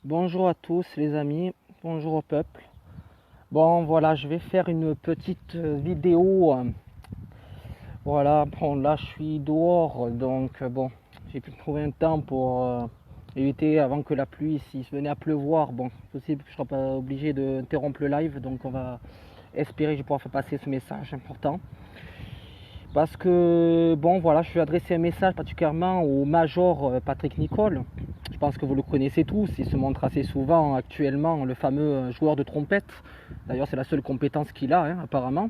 Bonjour à tous les amis, bonjour au peuple. Bon voilà, je vais faire une petite vidéo. Voilà, bon là je suis dehors, donc bon, j'ai pu trouver un temps pour éviter avant que la pluie, s'il venait à pleuvoir, bon, c'est possible que je ne serai pas obligé d'interrompre le live, donc on va espérer que je pourrai faire passer ce message important. Parce que bon voilà, je vais adresser un message particulièrement au Major Patrick Nicole. Je pense que vous le connaissez tous, il se montre assez souvent actuellement, le fameux joueur de trompette. D'ailleurs c'est la seule compétence qu'il a apparemment.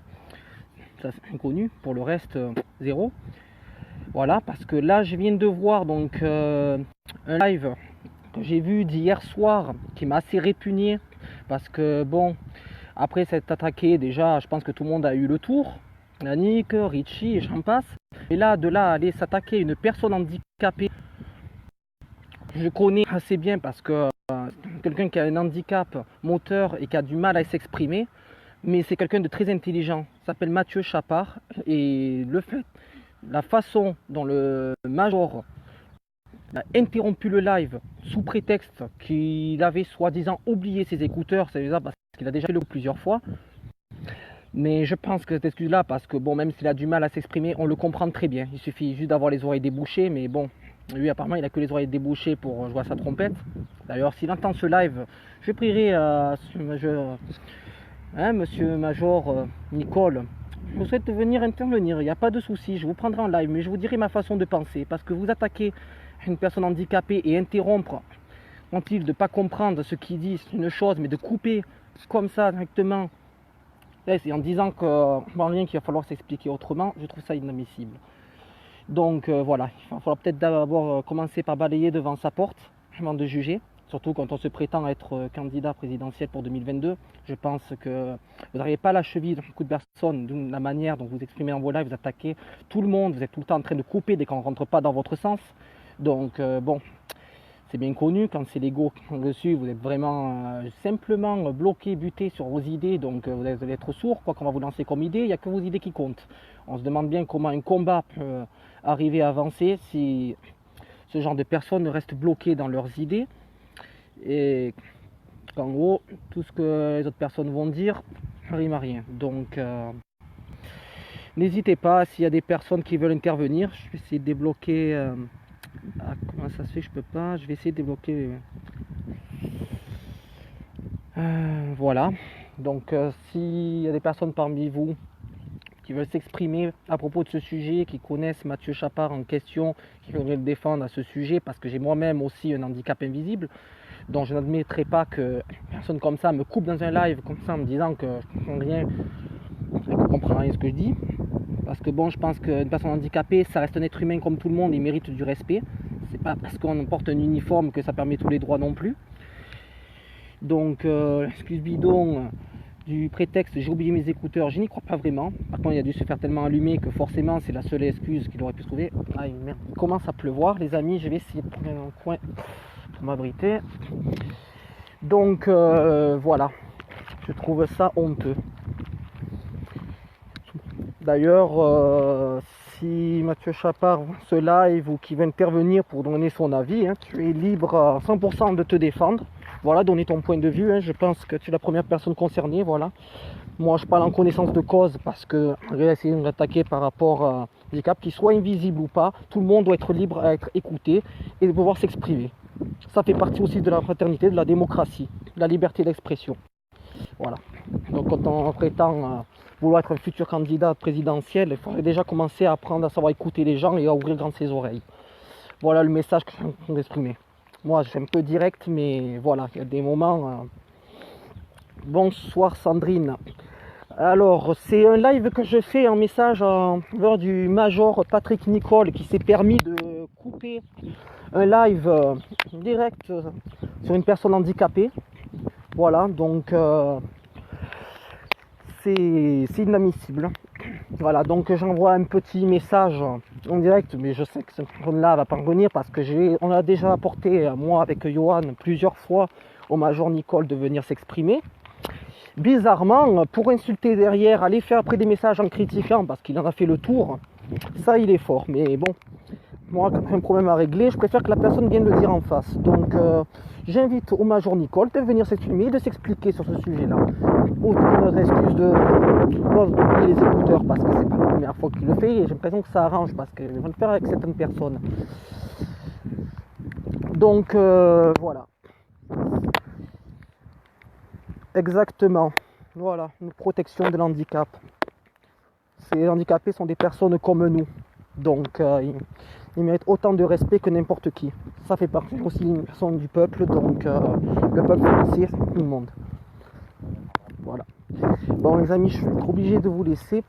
Ça c'est inconnu, pour le reste zéro. Voilà, parce que là je viens de voir donc un live que j'ai vu d'hier soir qui m'a assez répugné. Parce que bon, après s'être attaqué déjà, je pense que tout le monde a eu le tour. Yannick, Richie et j'en passe. Et là, de là à aller s'attaquer à une personne handicapée, je connais assez bien parce que quelqu'un qui a un handicap moteur et qui a du mal à s'exprimer, mais c'est quelqu'un de très intelligent. Il s'appelle Mathieu Chapard. Et la façon dont le Major a interrompu le live sous prétexte qu'il avait soi-disant oublié ses écouteurs, c'est bizarre parce qu'il a déjà fait le coup plusieurs fois. Mais je pense que cette excuse-là, parce que bon, même s'il a du mal à s'exprimer, on le comprend très bien. Il suffit juste d'avoir les oreilles débouchées, mais bon, lui apparemment il a que les oreilles débouchées pour jouer à sa trompette. D'ailleurs, s'il entend ce live, je prierai à monsieur Major Nicole, je vous souhaite de venir intervenir, il n'y a pas de souci, je vous prendrai en live, mais je vous dirai ma façon de penser, parce que vous attaquer une personne handicapée et interrompre, quand-il de ne pas comprendre ce qu'il dit, c'est une chose, mais de couper comme ça directement, et en disant que rien qu'il va falloir s'expliquer autrement, je trouve ça inadmissible. Donc voilà, il va falloir peut-être d'abord commencer par balayer devant sa porte avant de juger, surtout quand on se prétend être candidat présidentiel pour 2022. Je pense que vous n'arrivez pas à la cheville de beaucoup de personnes, de la manière dont vous exprimez dans vos lives, vous attaquez tout le monde, vous êtes tout le temps en train de couper dès qu'on ne rentre pas dans votre sens. Donc bon, c'est bien connu, quand c'est l'ego qui prend dessus, vous êtes vraiment simplement bloqué, buté sur vos idées, donc vous allez être sourd, quoi qu'on va vous lancer comme idée, il n'y a que vos idées qui comptent. On se demande bien comment un combat peut arriver à avancer si ce genre de personnes restent bloquées dans leurs idées, et qu'en gros, tout ce que les autres personnes vont dire ne rime à rien. Donc n'hésitez pas, s'il y a des personnes qui veulent intervenir, je vais essayer de débloquer... comment ça se fait que je peux pas? Je vais essayer de débloquer. Voilà. Donc s'il y a des personnes parmi vous qui veulent s'exprimer à propos de ce sujet, qui connaissent Mathieu Chapard en question, qui veulent le défendre à ce sujet, parce que j'ai moi-même aussi un handicap invisible, dont je n'admettrai pas que une personne comme ça me coupe dans un live comme ça en me disant que je comprends rien, je ne comprends rien ce que je dis. Parce que bon, je pense qu'une personne handicapée, ça reste un être humain comme tout le monde, il mérite du respect. C'est pas parce qu'on porte un uniforme que ça permet tous les droits non plus. Donc, excuse bidon du prétexte j'ai oublié mes écouteurs, je n'y crois pas vraiment. Par contre, il a dû se faire tellement allumer que forcément, c'est la seule excuse qu'il aurait pu trouver. Ah merde, il commence à pleuvoir, les amis, je vais essayer de prendre un coin pour m'abriter. Donc, voilà, je trouve ça honteux. D'ailleurs, si Mathieu Chapard ce live ou qui veut intervenir pour donner son avis, tu es libre à 100% de te défendre. Voilà, donner ton point de vue. Je pense que tu es la première personne concernée. Voilà. Moi, je parle en connaissance de cause parce que je vais essayer de m'attaquer par rapport à handicap, qu'il soit invisible ou pas. Tout le monde doit être libre à être écouté et de pouvoir s'exprimer. Ça fait partie aussi de la fraternité, de la démocratie, de la liberté d'expression. Voilà. Donc quand on prétend vouloir être un futur candidat présidentiel, il faudrait déjà commencer à apprendre à savoir écouter les gens et à ouvrir grand ses oreilles. Voilà le message que je suis en train d'exprimer. Moi, je suis un peu direct, mais voilà, il y a des moments... Bonsoir Sandrine. Alors, c'est un live que je fais en message lors du Major Patrick Nicole qui s'est permis de couper un live direct sur une personne handicapée. Voilà, donc c'est inadmissible. Voilà, donc j'envoie un petit message en direct, mais je sais que cette personne-là va pas revenir parce que on a déjà apporté, moi avec Johan, plusieurs fois au Major Nicole de venir s'exprimer. Bizarrement, pour insulter derrière, aller faire après des messages en critiquant parce qu'il en a fait le tour, ça il est fort, mais bon, moi, quand j'ai un problème à régler, je préfère que la personne vienne le dire en face. Donc, j'invite au Major Nicole de venir s'exprimer, de s'expliquer sur ce sujet-là. Aucune excuse de les écouteurs parce que c'est pas la première fois qu'il le fait et j'ai l'impression que ça arrange parce qu'il va le faire avec certaines personnes. Donc, voilà. Exactement. Voilà, une protection de l'handicap. Ces handicapés sont des personnes comme nous. Donc, ils méritent autant de respect que n'importe qui. Ça fait partie aussi d'une personne du peuple, donc le peuple français, tout le monde. Voilà. Bon les amis, je suis obligé de vous laisser.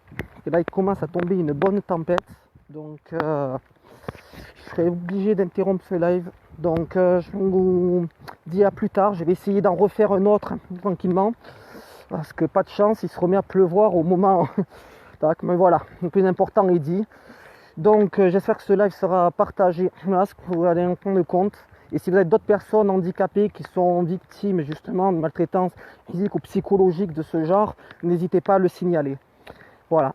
Et là, il commence à tomber une bonne tempête. Donc, je serai obligé d'interrompre ce live. Donc, je vous dis à plus tard. Je vais essayer d'en refaire un autre tranquillement. Parce que pas de chance, il se remet à pleuvoir au moment. Mais voilà, le plus important est dit. Donc j'espère que ce live sera partagé, ce que vous allez en prendre compte. Et si vous avez d'autres personnes handicapées qui sont victimes justement de maltraitance physique ou psychologique de ce genre, n'hésitez pas à le signaler. Voilà.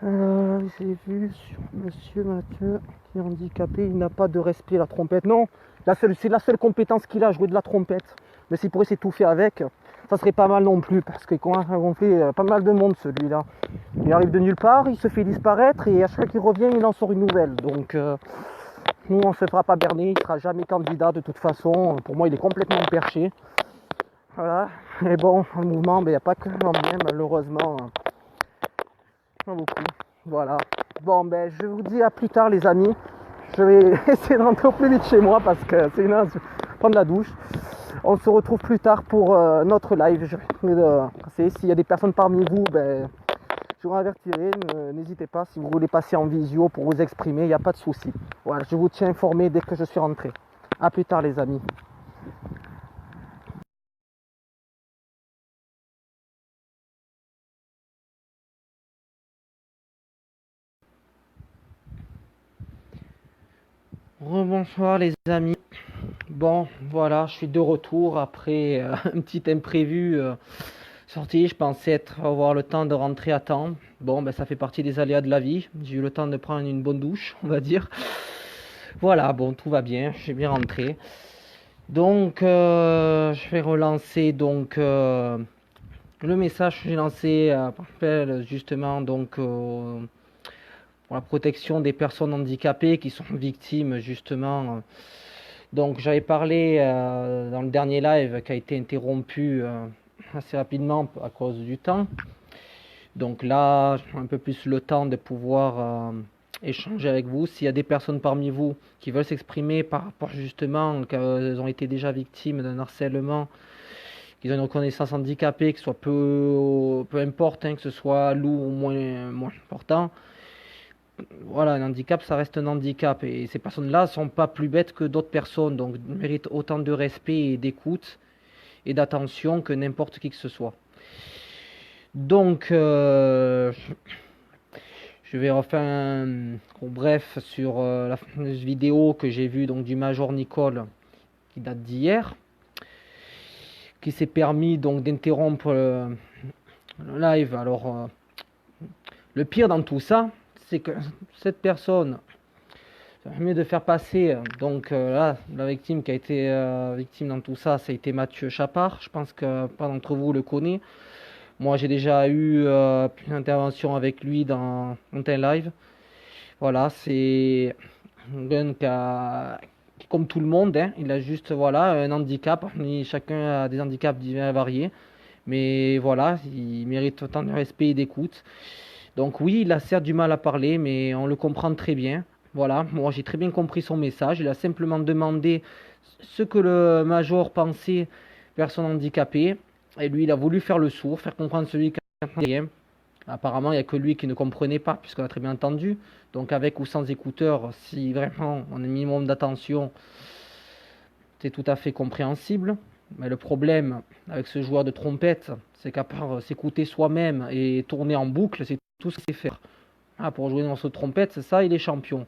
J'ai vu sur Monsieur Mathieu qui est handicapé, il n'a pas de respect, la trompette. Non, c'est la seule compétence qu'il a, jouer de la trompette. Mais s'il pourrait s'étouffer avec, ça serait pas mal non plus, parce qu'il commence à gonfler pas mal de monde celui-là. Il arrive de nulle part, il se fait disparaître et à chaque fois qu'il revient, il en sort une nouvelle. Donc nous, on ne se fera pas berner, il ne sera jamais candidat de toute façon. Pour moi, il est complètement perché. Voilà. Et bon, le mouvement, il n'y a pas que l'emmène, malheureusement. Pas beaucoup. Voilà. Bon, ben, je vous dis à plus tard, les amis. Je vais essayer de rentrer au plus vite chez moi parce que c'est une heure de prendre la douche. On se retrouve plus tard pour notre live. S'il y a des personnes parmi vous, ben, je vous avertirai. N'hésitez pas si vous voulez passer en visio pour vous exprimer, il n'y a pas de souci. Voilà, je vous tiens informé dès que je suis rentré. A plus tard, les amis. Rebonsoir les amis. Bon, voilà, je suis de retour après un petit imprévu sorti. Je pensais avoir le temps de rentrer à temps. Bon, ben ça fait partie des aléas de la vie. J'ai eu le temps de prendre une bonne douche, on va dire. Voilà, bon, tout va bien. J'ai bien rentré. Donc, je vais relancer donc le message que j'ai lancé justement donc pour la protection des personnes handicapées qui sont victimes justement. Donc j'avais parlé dans le dernier live qui a été interrompu assez rapidement à cause du temps. Donc là, j'ai un peu plus le temps de pouvoir échanger avec vous. S'il y a des personnes parmi vous qui veulent s'exprimer par rapport justement qu'elles ont été déjà victimes d'un harcèlement, qu'ils ont une reconnaissance handicapée, que ce soit peu importe, hein, que ce soit lourd ou moins important, voilà, un handicap, ça reste un handicap. Et ces personnes-là ne sont pas plus bêtes que d'autres personnes, donc méritent autant de respect et d'écoute et d'attention que n'importe qui que ce soit. Donc, je vais refaire un bref sur la fameuse vidéo que j'ai vue donc, du Major Nicole, qui date d'hier, qui s'est permis donc d'interrompre le live. Alors, le pire dans tout ça, c'est que cette personne, ça permet de faire passer, donc là, la victime qui a été victime dans tout ça, ça a été Mathieu Chapard. Je pense que pas d'entre vous le connaît. Moi, j'ai déjà eu une intervention avec lui dans un live. Voilà, c'est un jeune qui, comme tout le monde, hein, il a juste voilà, un handicap. Chacun a des handicaps divers et variés. Mais voilà, il mérite autant de respect et d'écoute. Donc oui, il a certes du mal à parler, mais on le comprend très bien. Voilà, moi j'ai très bien compris son message. Il a simplement demandé ce que le major pensait personne handicapée. Et lui, il a voulu faire le sourd, faire comprendre celui qui a rien. Apparemment, il n'y a que lui qui ne comprenait pas, puisqu'on a très bien entendu. Donc avec ou sans écouteurs, si vraiment on a un minimum d'attention, c'est tout à fait compréhensible. Mais le problème avec ce joueur de trompette, c'est qu'à part s'écouter soi-même et tourner en boucle, c'est tout ce qu'il sait faire. Ah, pour jouer dans ce trompette, c'est ça, il est champion.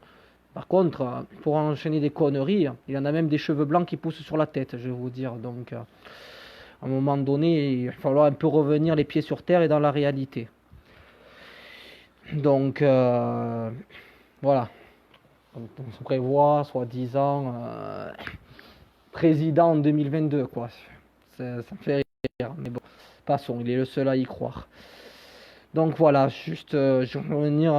Par contre, pour enchaîner des conneries, il en a même des cheveux blancs qui poussent sur la tête, je vais vous dire. Donc, à un moment donné, il va falloir un peu revenir les pieds sur terre et dans la réalité. Donc, voilà, on se prévoit, soi-disant, président en 2022, quoi. Ça me fait rire, mais bon, passons, il est le seul à y croire. Donc voilà, juste, je vais revenir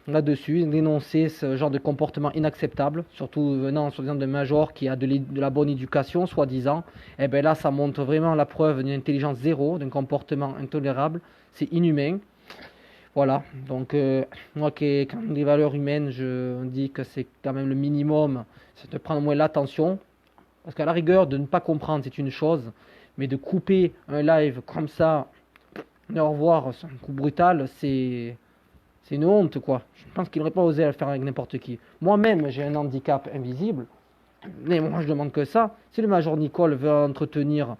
là-dessus, dénoncer ce genre de comportement inacceptable, surtout venant soi-disant de major qui a de la bonne éducation, soi-disant. Et bien là, ça montre vraiment la preuve d'une intelligence zéro, d'un comportement intolérable, c'est inhumain. Voilà, donc moi qui quand les valeurs humaines, je dis que c'est quand même le minimum, c'est de prendre au moins l'attention, parce qu'à la rigueur, de ne pas comprendre, c'est une chose, mais de couper un live comme ça, au revoir, c'est un coup brutal, c'est une honte, quoi. Je pense qu'il n'aurait pas osé le faire avec n'importe qui. Moi-même, j'ai un handicap invisible, mais moi je demande que ça. Si le major Nicole veut entretenir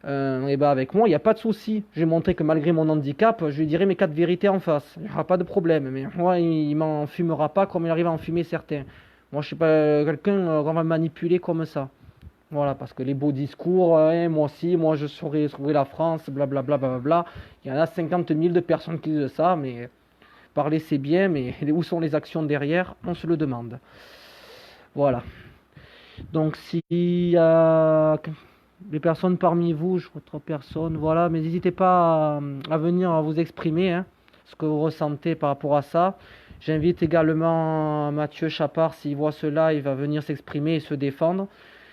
un débat avec moi, il n'y a pas de souci. Je vais montrer que malgré mon handicap, je lui dirai mes 4 vérités en face. Il n'y aura pas de problème. Mais moi, il m'en fumera pas comme il arrive à en fumer certains. Moi, je suis pas quelqu'un qu'on va manipuler comme ça. Voilà, parce que les beaux discours, hein, moi aussi, moi je saurais sauver la France, blablabla, blablabla. Il y en a 50 000 de personnes qui disent ça, mais parler c'est bien, mais où sont les actions derrière? On se le demande. Voilà. Donc s'il y a des personnes parmi vous, je vois 3 personnes, voilà, mais n'hésitez pas à venir vous exprimer, hein, ce que vous ressentez par rapport à ça. J'invite également Mathieu Chapard, s'il voit ce live, à venir s'exprimer et se défendre,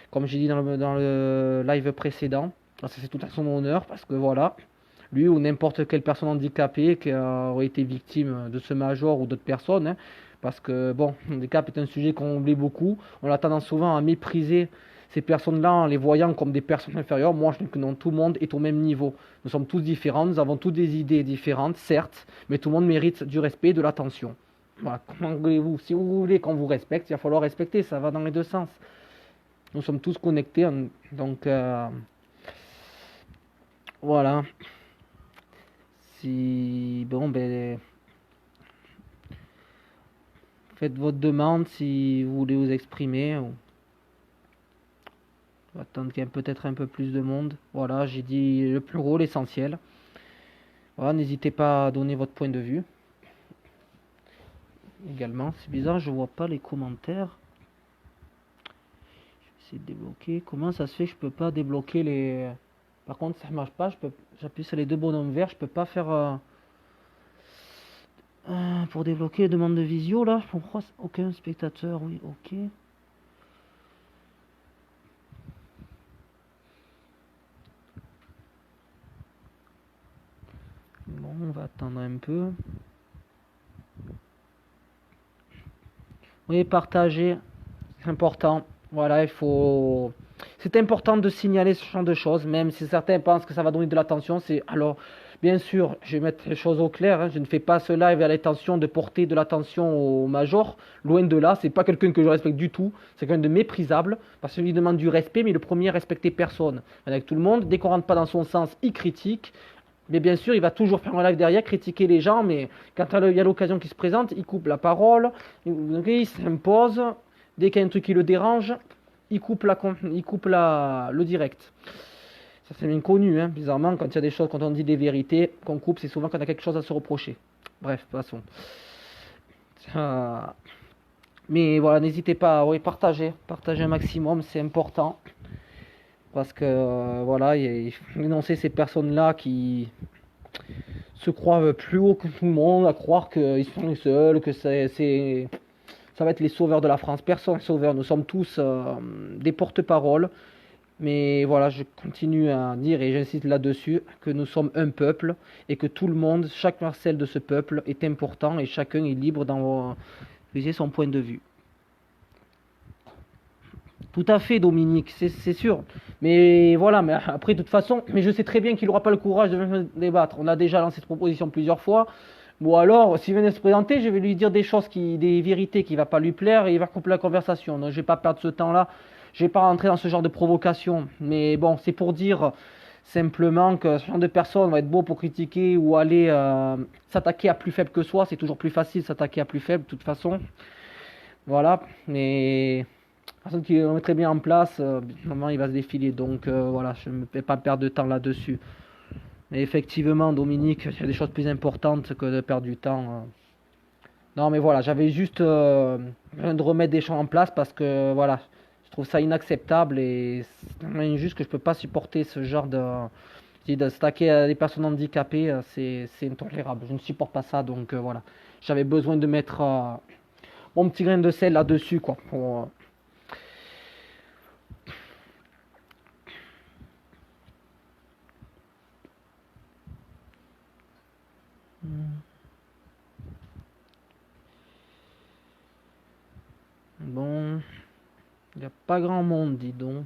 comme j'ai dit dans le live précédent. C'est tout à son honneur, parce que voilà, lui ou n'importe quelle personne handicapée qui aurait été victime de ce major ou d'autres personnes, hein, parce que bon, le handicap est un sujet qu'on oublie beaucoup. On a tendance souvent à mépriser ces personnes-là en les voyant comme des personnes inférieures. Moi, je dis que non, tout le monde est au même niveau. Nous sommes tous différents, nous avons tous des idées différentes, certes, mais tout le monde mérite du respect et de l'attention. Voilà, comment voulez-vous? Si vous voulez qu'on vous respecte, il va falloir respecter, ça va dans les deux sens. Nous sommes tous connectés, donc voilà. Si bon ben faites votre demande si vous voulez vous exprimer. On va attendre qu'il y ait peut-être un peu plus de monde. Voilà, j'ai dit le plus gros, l'essentiel. Voilà, n'hésitez pas à donner votre point de vue. Également, c'est bizarre, je vois pas les commentaires. Je vais essayer de débloquer. Comment ça se fait que je peux pas débloquer les... Par contre, ça marche pas. J'appuie sur les 2 bonhommes verts. Je peux pas faire... pour débloquer les demandes de visio, là. Pourquoi aucun spectateur? Oui, ok. Bon, on va attendre un peu. Oui, partager, c'est important. Voilà, il faut. C'est important de signaler ce genre de choses, même si certains pensent que ça va donner de l'attention. Alors, bien sûr, je vais mettre les choses au clair, hein. Je ne fais pas ce live à l'intention de porter de l'attention au major. Loin de là, c'est pas quelqu'un que je respecte du tout. C'est quelqu'un de méprisable parce qu'il lui demande du respect, mais le premier respecter personne. Avec tout le monde, dès qu'on rentre pas dans son sens, il critique. Mais bien sûr, il va toujours faire un live derrière, critiquer les gens, mais quand il y a l'occasion qui se présente, il coupe la parole, il s'impose. Dès qu'il y a un truc qui le dérange, il coupe le direct. Ça c'est bien connu, hein. Bizarrement, quand il y a des choses, quand on dit des vérités, qu'on coupe, c'est souvent quand on a quelque chose à se reprocher. Bref, passons. Mais voilà, n'hésitez pas à partager un maximum, c'est important. Parce que voilà, il faut dénoncer ces personnes-là qui se croient plus haut que tout le monde, à croire qu'ils sont les seuls, que ça va être les sauveurs de la France. Personne n'est sauveur, nous sommes tous des porte-paroles. Mais voilà, je continue à dire, et j'insiste là-dessus, que nous sommes un peuple, et que tout le monde, chaque parcelle de ce peuple est important, et chacun est libre d'exprimer son point de vue. Tout à fait, Dominique, c'est sûr. Mais voilà, mais après, de toute façon, mais je sais très bien qu'il n'aura pas le courage de venir débattre. On a déjà lancé cette proposition plusieurs fois. Bon alors, s'il venait se présenter, je vais lui dire des vérités qui ne vont pas lui plaire et il va couper la conversation. Donc je ne vais pas perdre ce temps-là. Je ne vais pas rentrer dans ce genre de provocation. Mais bon, c'est pour dire simplement que ce genre de personnes va être beau pour critiquer ou aller s'attaquer à plus faible que soi. C'est toujours plus facile de s'attaquer à plus faible, de toute façon. Voilà, mais... personne qui le mettrait bien en place, normalement il va se défiler. Donc voilà, je ne vais pas perdre de temps là-dessus. Mais effectivement, Dominique, il y a des choses plus importantes que de perdre du temps Non, mais voilà, j'avais juste besoin de remettre des choses en place parce que voilà, je trouve ça inacceptable et c'est injuste que je peux pas supporter ce genre de s'attaquer à des personnes handicapées, c'est intolérable. Je ne supporte pas ça, donc voilà. J'avais besoin de mettre mon petit grain de sel là-dessus, quoi. Bon, il n'y a pas grand monde, dis donc.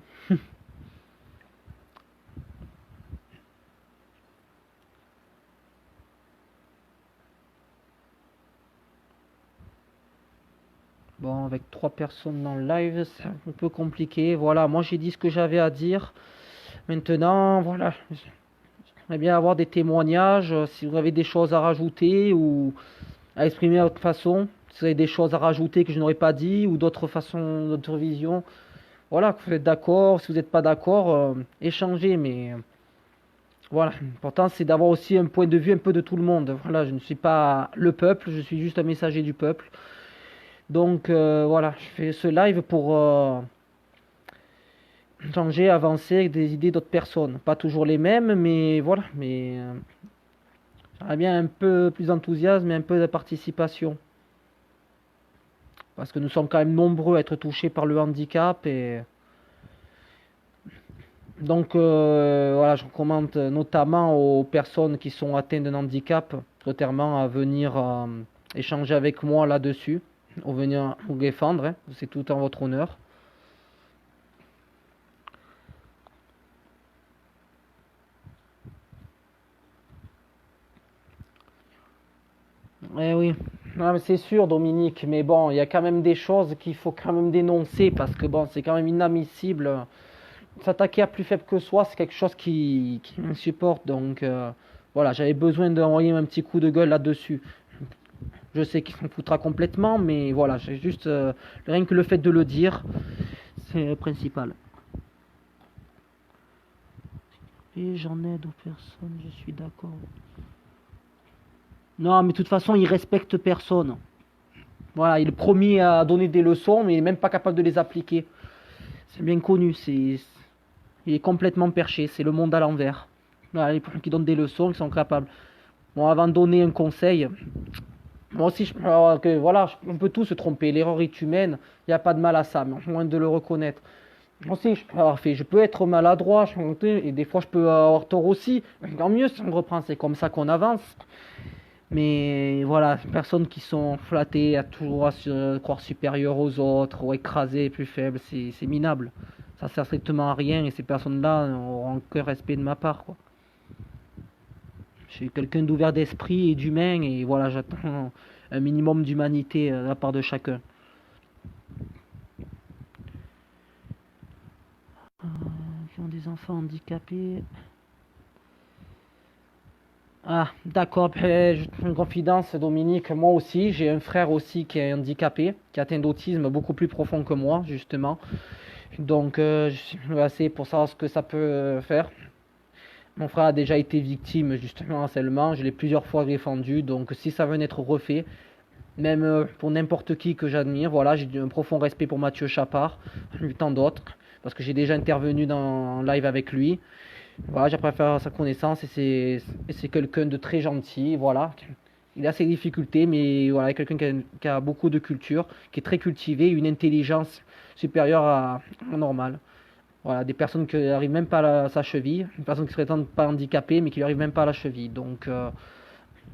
Bon, avec trois personnes dans le live, c'est un peu compliqué. Voilà, moi j'ai dit ce que j'avais à dire. Maintenant, voilà, j'aimerais bien avoir des témoignages. Si vous avez des choses à rajouter ou à exprimer à votre façon, si vous avez des choses à rajouter que je n'aurais pas dit ou d'autres façons, d'autres visions. Voilà, que vous êtes d'accord. Si vous n'êtes pas d'accord, échangez. Mais voilà, l'important c'est d'avoir aussi un point de vue un peu de tout le monde. Voilà, je ne suis pas le peuple, je suis juste un messager du peuple. Donc voilà, je fais ce live pour changer, avancer avec des idées d'autres personnes. Pas toujours les mêmes, mais voilà. Mais j'aimerais bien un peu plus d'enthousiasme et un peu de participation. Parce que nous sommes quand même nombreux à être touchés par le handicap. Et donc voilà, je recommande notamment aux personnes qui sont atteintes d'un handicap, notamment à venir échanger avec moi là-dessus, ou venir vous défendre, hein. C'est tout en votre honneur. Eh oui, non, mais c'est sûr, Dominique, mais bon, il y a quand même des choses qu'il faut quand même dénoncer parce que bon, c'est quand même inadmissible. S'attaquer à plus faible que soi, c'est quelque chose qui me supporte. Donc voilà, j'avais besoin d'envoyer un petit coup de gueule là-dessus. Je sais qu'il s'en foutra complètement, mais voilà, j'ai juste rien que le fait de le dire, c'est le principal. Et j'en aide aux personnes, je suis d'accord. Non, mais de toute façon, il respecte personne. Voilà, il est promis à donner des leçons, mais il n'est même pas capable de les appliquer. C'est bien connu, il est complètement perché, c'est le monde à l'envers. Voilà, les gens qui donnent des leçons, qui sont capables. Bon, avant de donner un conseil, moi aussi, que, voilà, on peut tous se tromper, l'erreur est humaine, il n'y a pas de mal à ça, mais au moins de le reconnaître. Moi aussi, je peux être maladroit, et des fois je peux avoir tort aussi. Tant mieux si on reprend, c'est comme ça qu'on avance. Mais voilà, les personnes qui sont flattées à toujours à se croire supérieures aux autres, ou écrasées, plus faibles, c'est minable. Ça sert strictement à rien et ces personnes-là n'auront aucun respect de ma part, quoi. Je suis quelqu'un d'ouvert d'esprit et d'humain et voilà, j'attends un minimum d'humanité de la part de chacun. Qui ont des enfants handicapés. Ah, d'accord, ben, une confidence, Dominique. Moi aussi, j'ai un frère aussi qui est handicapé, qui a atteint d'autisme beaucoup plus profond que moi, justement. Donc, je suis assez pour savoir ce que ça peut faire. Mon frère a déjà été victime, justement, harcèlement. Je l'ai plusieurs fois défendu. Donc, si ça venait être refait, même pour n'importe qui que j'admire, voilà, j'ai un profond respect pour Mathieu Chapard, et tant d'autres, parce que j'ai déjà intervenu dans un live avec lui. Voilà, j'apprends à faire sa connaissance et c'est quelqu'un de très gentil. Voilà, il a ses difficultés, mais voilà, quelqu'un qui a beaucoup de culture, qui est très cultivé, une intelligence supérieure à normale. Voilà, des personnes qui n'arrivent même pas à sa cheville, une personne qui serait pas handicapée, mais qui n'arrive même pas à la cheville. Donc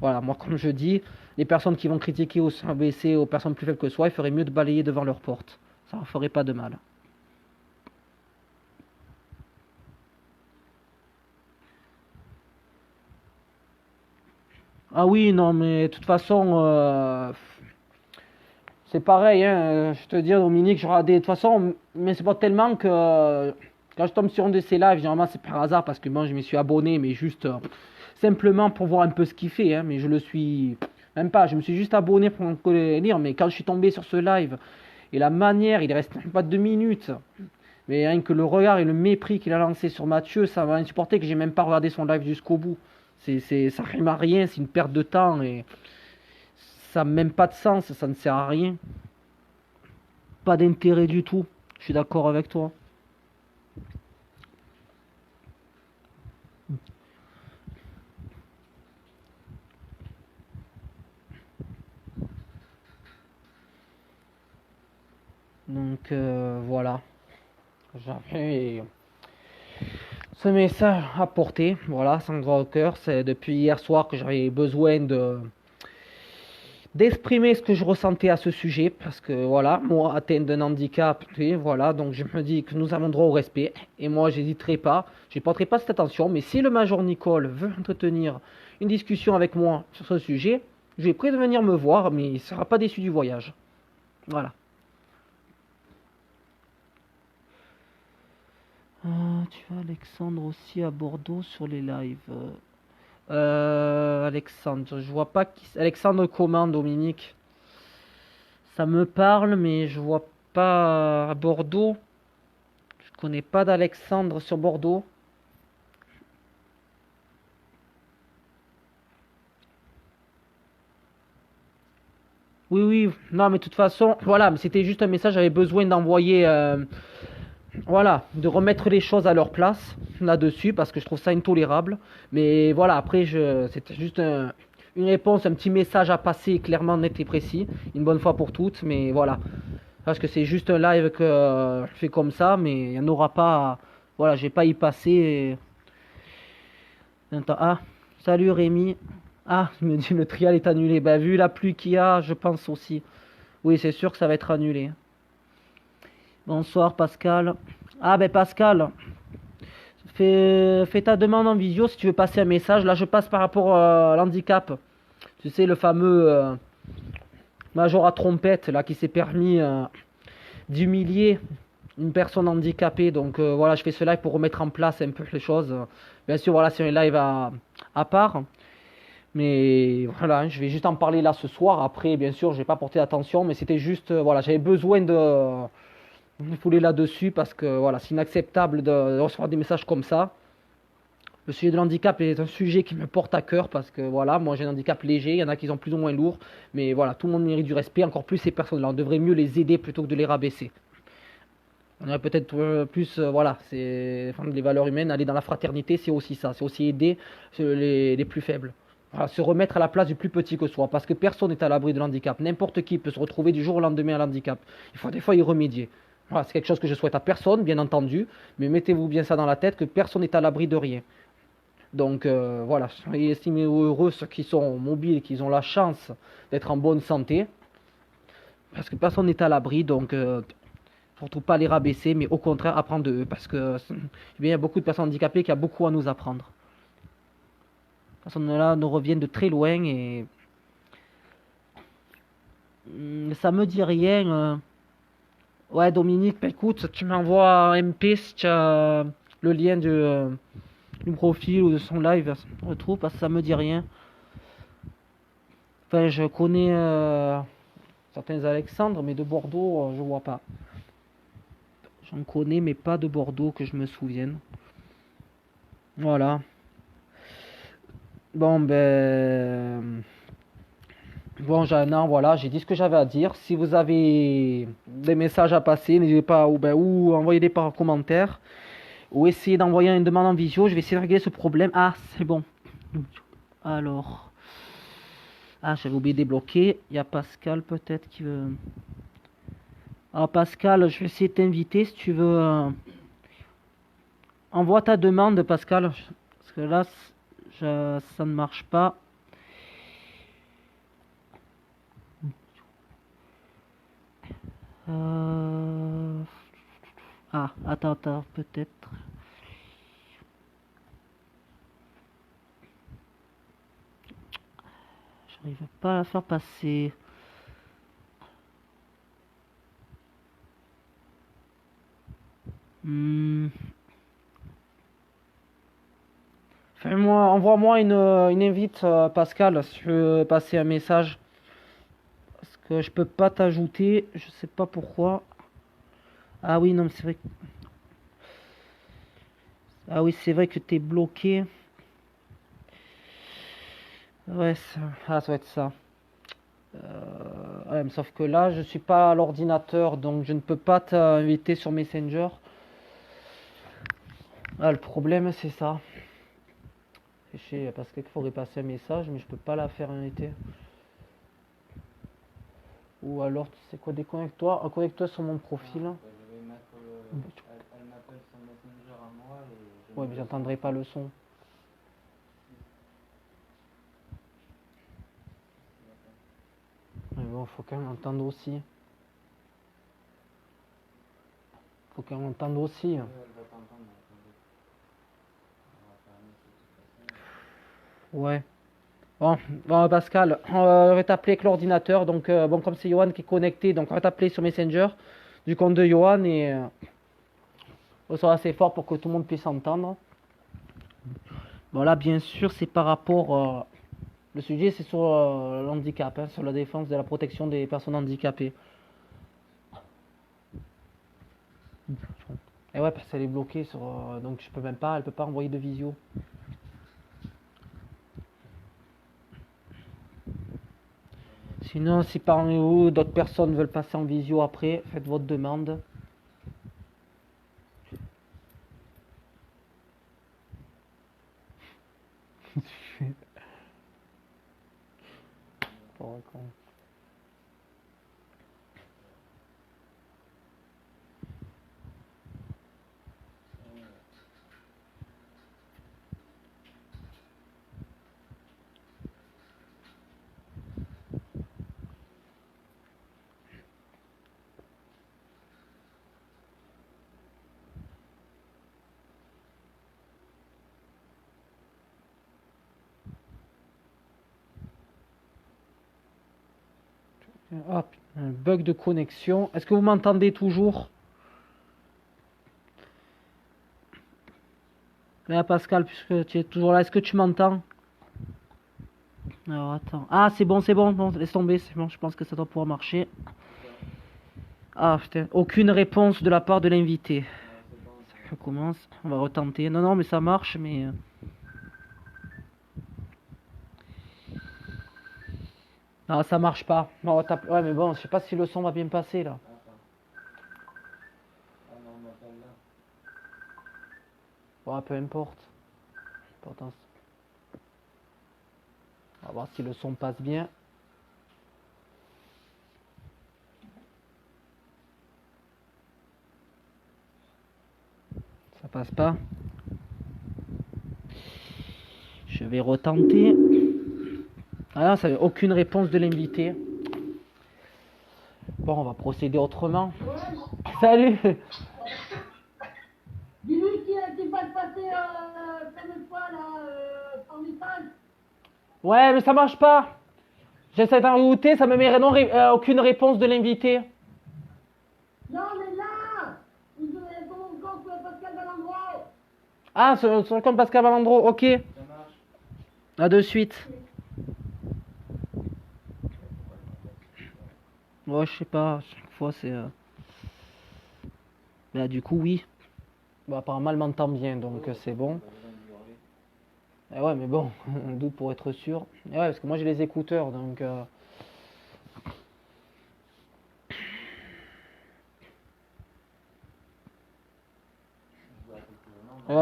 voilà, moi comme je dis, les personnes qui vont critiquer au ABC aux personnes plus faibles que soi, il ferait mieux de balayer devant leur porte. Ça ne ferait pas de mal. Ah oui, non, mais de toute façon, c'est pareil, hein, je te dis, Dominique, je regardais de toute façon, mais c'est pas tellement que quand je tombe sur un de ces lives, généralement c'est par hasard parce que moi je m'y suis abonné, mais juste simplement pour voir un peu ce qu'il fait, hein, mais je le suis même pas, je me suis juste abonné pour le lire, mais quand je suis tombé sur ce live et la manière, il reste même pas 2 minutes, mais rien que le regard et le mépris qu'il a lancé sur Mathieu, ça m'a insupporté que j'ai même pas regardé son live jusqu'au bout. Ça rime à rien, c'est une perte de temps et ça n'a même pas de sens, ça ne sert à rien. Pas d'intérêt du tout. Je suis d'accord avec toi. Donc voilà. J'avais ce message à porter. Voilà, sans droit au cœur. C'est depuis hier soir que j'avais besoin d'exprimer ce que je ressentais à ce sujet, parce que voilà, moi atteint d'un handicap, et voilà, donc je me dis que nous avons droit au respect, et moi j'hésiterai pas, je porterai pas cette attention, mais si le major Nicole veut entretenir une discussion avec moi sur ce sujet, je vais prêt de venir me voir, mais il ne sera pas déçu du voyage. Voilà. Tu vois Alexandre aussi à Bordeaux sur les lives. Alexandre, je vois pas qui. Alexandre comment, Dominique? Ça me parle, mais je vois pas à Bordeaux. Je connais pas d'Alexandre sur Bordeaux. Oui, oui, non, mais de toute façon, voilà, mais c'était juste un message, j'avais besoin d'envoyer, voilà, de remettre les choses à leur place là-dessus, parce que je trouve ça intolérable. Mais voilà, après, c'était juste une réponse, un petit message à passer clairement net et précis, une bonne fois pour toutes, mais voilà. Parce que c'est juste un live que je fais comme ça, mais il n'y en aura pas, voilà, je vais pas y passer. Attends, ah, salut Rémi. Ah, il me dit le trial est annulé. Bah, vu la pluie qu'il y a, je pense aussi. Oui, c'est sûr que ça va être annulé. Bonsoir Pascal. Ah, ben Pascal, fais ta demande en visio si tu veux passer un message. Là, je passe par rapport à l'handicap. Tu sais, le fameux major à trompette là qui s'est permis d'humilier une personne handicapée. Donc voilà, je fais ce live pour remettre en place un peu les choses. Bien sûr, voilà, c'est un live à part. Mais voilà, je vais juste en parler là ce soir. Après, bien sûr, je n'ai pas porté attention, mais c'était juste, voilà, j'avais besoin de fouler là-dessus parce que voilà, c'est inacceptable de recevoir des messages comme ça. Le sujet de l'handicap est un sujet qui me porte à cœur parce que voilà, moi j'ai un handicap léger, il y en a qui sont plus ou moins lourds, mais voilà, tout le monde mérite du respect, encore plus ces personnes-là. On devrait mieux les aider plutôt que de les rabaisser. On aurait peut-être plus, voilà, c'est enfin, les valeurs humaines, aller dans la fraternité, c'est aussi ça, c'est aussi aider les plus faibles. Voilà, se remettre à la place du plus petit que soi, parce que personne n'est à l'abri de l'handicap. N'importe qui peut se retrouver du jour au lendemain à l'handicap. Il faut des fois y remédier. Voilà, c'est quelque chose que je souhaite à personne, bien entendu, mais mettez-vous bien ça dans la tête que personne n'est à l'abri de rien. Donc voilà, soyez estimés heureux ceux qui sont mobiles, qui ont la chance d'être en bonne santé, parce que personne n'est à l'abri, donc surtout pas les rabaisser, mais au contraire apprendre d'eux, parce que il y a beaucoup de personnes handicapées qui ont beaucoup à nous apprendre. Ces personnes-là nous reviennent de très loin et ça me dit rien. Ouais, Dominique, bah, écoute, tu m'envoies un MP si tu as le lien du profil ou de son live, je retrouve, parce que ça me dit rien. Enfin, je connais certains Alexandres, mais de Bordeaux, je vois pas. J'en connais, mais pas de Bordeaux que je me souvienne. Voilà. Bon, ben. Bon, non, voilà, j'ai dit ce que j'avais à dire. Si vous avez des messages à passer, n'hésitez pas ou envoyez-les par commentaire ou essayez d'envoyer une demande en visio. Je vais essayer de régler ce problème. Ah, c'est bon. Alors, ah, j'avais oublié de débloquer. Il y a Pascal peut-être qui veut. Alors Pascal, je vais essayer de t'inviter si tu veux. Envoie ta demande, Pascal, parce que là, ça ne marche pas. Ah, attends, peut-être. J'arrive pas à la faire passer. Envoie-moi une invite, Pascal, si tu veux passer un message. Parce que je peux pas t'ajouter, je sais pas pourquoi. Ah oui, non, mais c'est vrai. Ah oui, c'est vrai que t'es bloqué. Ouais, ça doit être ça. Ouais, mais sauf que là, je suis pas à l'ordinateur, donc je ne peux pas t'inviter sur Messenger. Ah, le problème, c'est ça. C'est chier, parce qu'il faudrait passer un message, mais je peux pas la faire inviter. Ou alors, tu sais quoi, déconnecte-toi, connecte-toi sur mon profil. Je vais mettre elle m'appelle sur Messenger à moi et Ouais, mais j'entendrai pas le son. Mais bon, faut qu'elle m'entende aussi. Faut qu'elle m'entende aussi. elle va t'entendre. Ouais. Bon, Pascal, on va t'appeler avec l'ordinateur. Donc, bon, comme c'est Johan qui est connecté, donc on va t'appeler sur Messenger du compte de Johan et on sera assez fort pour que tout le monde puisse entendre. Bon, là, bien sûr, c'est par rapport. Le sujet, c'est sur l'handicap, hein, sur la défense de la protection des personnes handicapées. Et ouais, parce qu'elle est bloquée sur. Donc, je peux même pas, elle peut pas envoyer de visio. Sinon, si parmi vous, d'autres personnes veulent passer en visio après, faites votre demande. Pour con. Hop, un bug de connexion. Est-ce que vous m'entendez toujours? Là, Pascal, puisque tu es toujours là, est-ce que tu m'entends? Alors, attends. Ah, c'est bon, c'est bon. Non, laisse tomber, c'est bon. Je pense que ça doit pouvoir marcher. Ah, putain. Aucune réponse de la part de l'invité. Ça commence. On va retenter. Non, non, mais ça marche, mais... Non, ça marche pas. Non, ouais, mais bon, je sais pas si le son va bien passer, là. Bon, peu importe. L'important, on va voir si le son passe bien. Ça passe pas. Je vais retenter. Ah non, ça n'a aucune réponse de l'invité. Bon, on va procéder autrement. Salut. Dis-lui qu'il va te passer plein de fois là, ton message. Ouais, mais ça marche pas. J'essaie d'en router, ça me met aucune réponse de l'invité. Non, mais là, ton compte Pascal Valandro. Ah, sur le compte Pascal Valandro, ok. Ça marche. À de suite. Ouais, je sais pas, chaque fois c'est... Là, du coup, oui. Bon, apparemment, elle m'entend bien, donc c'est bon. Eh ouais, mais bon, un doute pour être sûr. Et ouais, parce que moi j'ai les écouteurs, donc... Ouais,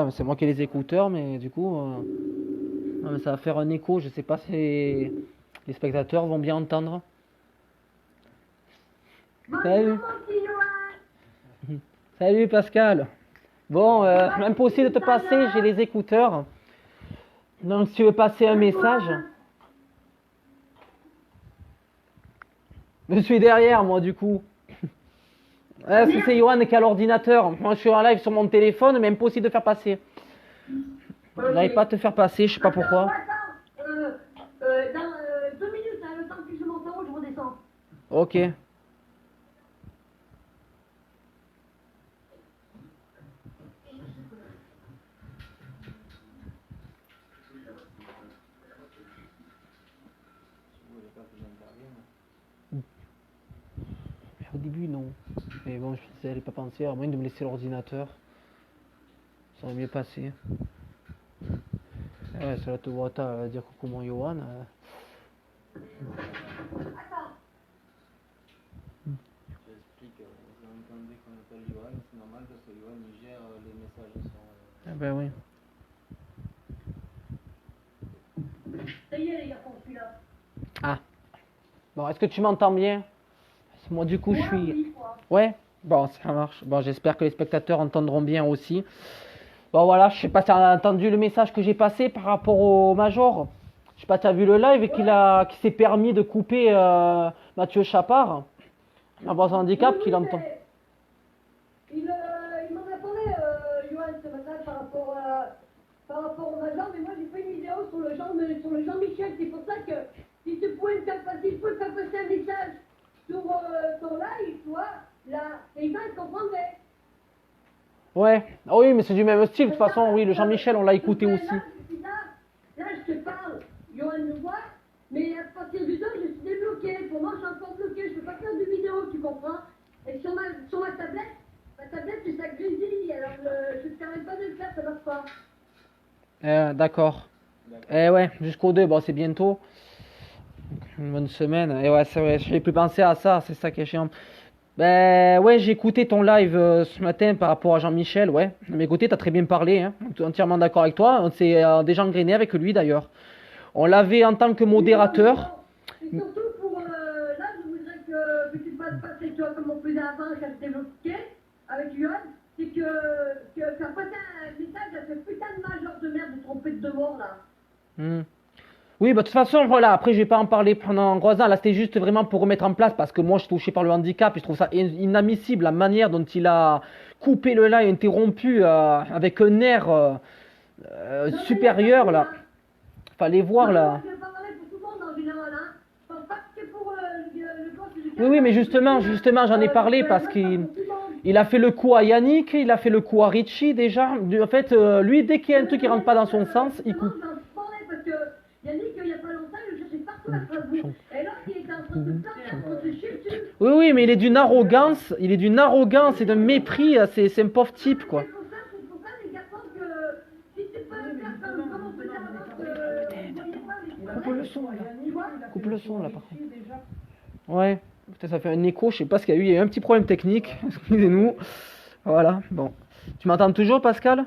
mais c'est moi qui ai les écouteurs, mais du coup... ouais, mais ça va faire un écho, je sais pas si les spectateurs vont bien entendre. Salut. Salut Pascal. Bon, impossible de te passer, j'ai les écouteurs. Donc si tu veux passer un message... Je suis derrière moi du coup. Ouais, c'est Johan qui est à l'ordinateur. Moi je suis en live sur mon téléphone, mais impossible de faire passer. J'arrive pas à te faire passer, je sais pas pourquoi. Dans 2 minutes, hein, le temps que je monte en haut, je redescends. Ok. Au début non. Mais bon, je n'allais pas penser, à moins de me laisser l'ordinateur. Ça aurait mieux passé. Ouais, ça te voit, va dire coucou mon Johan. Attends. Ben oui. Ça y est, les garçons, je suis là. Ah. Bon, est-ce que tu m'entends bien? Moi, du coup, je Ouais, suis... oui, quoi. Ouais? Bon, ça marche. Bon, j'espère que les spectateurs entendront bien aussi. Bon, voilà, je sais pas si tu as entendu le message que j'ai passé par rapport au Major. Je sais pas si tu as vu le live et qu'il s'est permis de couper Mathieu Chapard. Avoir son handicap, Oui, qu'il oui, entend. mais il m'en a parlé, Johan, ce matin, par rapport au Major, mais moi j'ai fait une vidéo sur le Jean-Michel, c'est pour ça que si tu pouvais me faire passer, un message sur ton live, tu vois, là, les gens ils comprendraient. Ouais. Ah oui, mais c'est du même style. De toute façon, oui, le Jean-Michel, on l'a écouté aussi. Là, je te parle, Johan me voit, mais à partir du 2, je suis débloqué. Pour moi, je suis encore bloqué, je peux pas faire de vidéo, tu comprends? Et sur ma tablette, c'est sa grésille, alors je ne permets pas de le faire, ça marche pas. D'accord. Eh ouais, jusqu'au 2, bon, c'est bientôt. Une bonne semaine. Et ouais, c'est vrai, j'ai plus pensé à ça, c'est ça qui est chiant. Ben ouais, j'ai écouté ton live ce matin par rapport à Jean-Michel, ouais. Mais écoutez, t'as très bien parlé, hein. Entièrement d'accord avec toi. On s'est déjà engrainé avec lui d'ailleurs. On l'avait en tant que modérateur. Et surtout pour là, je voudrais que tu passes passer, tu vois, comme on faisait avant quand j'étais bloqué avec Johan, c'est qu'à passer un message à ce putain de major de merde de trompette de mort là. Hmm. Oui, bah de toute façon, voilà, après je vais pas en parler pendant 3 ans, là c'était juste vraiment pour remettre en place, parce que moi je suis touché par le handicap, et je trouve ça inadmissible, la manière dont il a coupé le live, interrompu, avec un air supérieur, là. Fallait voir, là. Je vais pas parler pour tout le monde en général, hein. Je pense pas que c'est pour le poste du Oui, mais justement, j'en ai parlé, parce qu'il a fait le coup à Yannick, il a fait le coup à Richie, déjà. En fait, lui, dès qu'il y a un truc qui rentre pas dans son sens, il coupe. J'en parlais parce que Yannick, il y a pas longtemps, il le cherchait partout à Strasbourg. Et là, il était en train de se plaindre, en train de se chier dessus. Oui, mais il est d'une arrogance et d'un mépris, c'est un pauvre type, quoi. C'est pour ça, les garçons, que si tu peux le faire comme on faisait avant, que vous voyez pas les Coupe le son, là. tu vois. Coupe le son, là, par contre. Ouais, putain, ça fait un écho, je sais pas ce qu'il y a eu, il y a eu un petit problème technique, excusez-nous. Voilà, bon. Tu m'entends toujours, Pascal?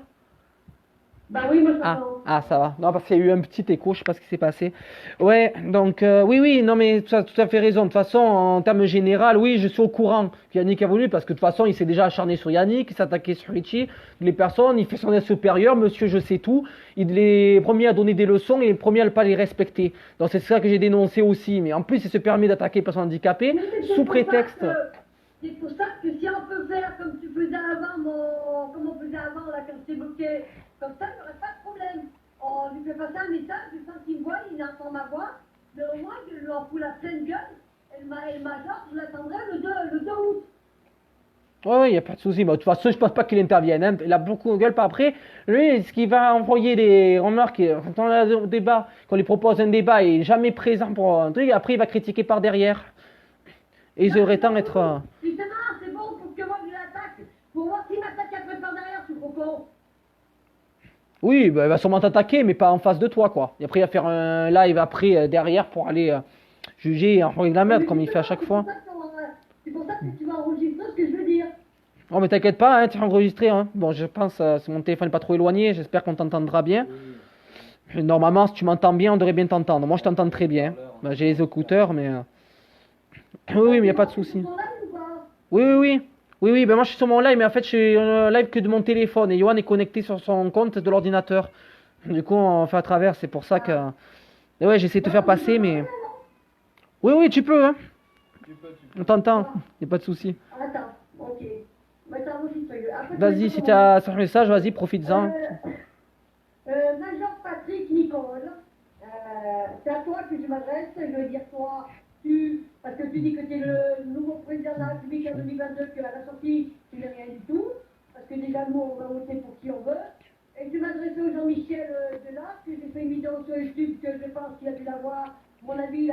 Bah oui, moi je Ah, t'entends. ça va. Non, parce qu'il y a eu un petit écho, je sais pas ce qui s'est passé. Ouais, donc, oui, non, mais tu as tout à fait raison. De toute façon, en termes général, oui, je suis au courant que Yannick a voulu, parce que de toute façon, il s'est déjà acharné sur Yannick, il s'attaquait sur Richie, les personnes, il fait son aide supérieur, monsieur, je sais tout. Il est premier à donner des leçons et le premier à ne pas les respecter. Donc, c'est ça que j'ai dénoncé aussi. Mais en plus, il se permet d'attaquer les personnes handicapées, Mais c'est sous pour ça prétexte. c'est pour ça que si on peut faire comme tu faisais avant, comme on faisait avant, là, quand j'étais bloqué, comme ça, il n'y aurait pas de problème. On lui fait passer un message, je sens qu'il me voit, il entend ma voix, mais au moins, je lui en fous la pleine gueule, et le major, je l'attendrai le 2 août. Ouais, il n'y a pas de souci. Bah, de toute façon, je pense pas qu'il intervienne, hein. Il a beaucoup de gueule. Pas après. Lui, ce qu'il va envoyer des remarques, quand on a un débat, qu'on lui propose un débat, il est jamais présent pour un truc. Après, il va critiquer par derrière. Et ils auraient tant être. Justement, c'est bon pour que moi je l'attaque, pour voir s'il m'attaque après par derrière, tu comprends? Oui, bah, il va sûrement t'attaquer, mais pas en face de toi, quoi. Et après, il va faire un live après, derrière, pour aller juger et envoyer de la merde, comme il fait à chaque fois. C'est pour ça que tu vas enregistrer ce que je veux dire. Oh, mais t'inquiète pas, hein, tu es enregistré. Hein. Bon, je pense que mon téléphone n'est pas trop éloigné. J'espère qu'on t'entendra bien. Normalement, si tu m'entends bien, on devrait bien t'entendre. Moi, je t'entends très bien. Bah, j'ai les écouteurs, mais. Oui, mais il n'y a pas de souci. Oui, oui, oui. Oui, oui, ben moi je suis sur mon live, mais en fait je suis live que de mon téléphone et Johan est connecté sur son compte de l'ordinateur. Du coup, on fait à travers, c'est pour ça que. Et ouais, j'essaie de te faire passer, mais. Oui, oui, tu peux, hein. On t'entend, il n'y a pas de souci. Attends, ok. Bah, ça enregistre. Après, Vas-y, si tu as un message, vas-y, profites-en. Major Patrick Nicole, c'est à toi que je m'adresse. Je veux dire toi, parce que tu dis que tu es le nouveau président de la République en 2022, qu'à la sortie, tu n'es rien du tout. Parce que déjà, nous, on va voter pour qui on veut. Et tu m'adresses au Jean-Michel Delarue, que j'ai fait une vidéo sur YouTube, que je pense qu'il a dû la voir. Mon avis,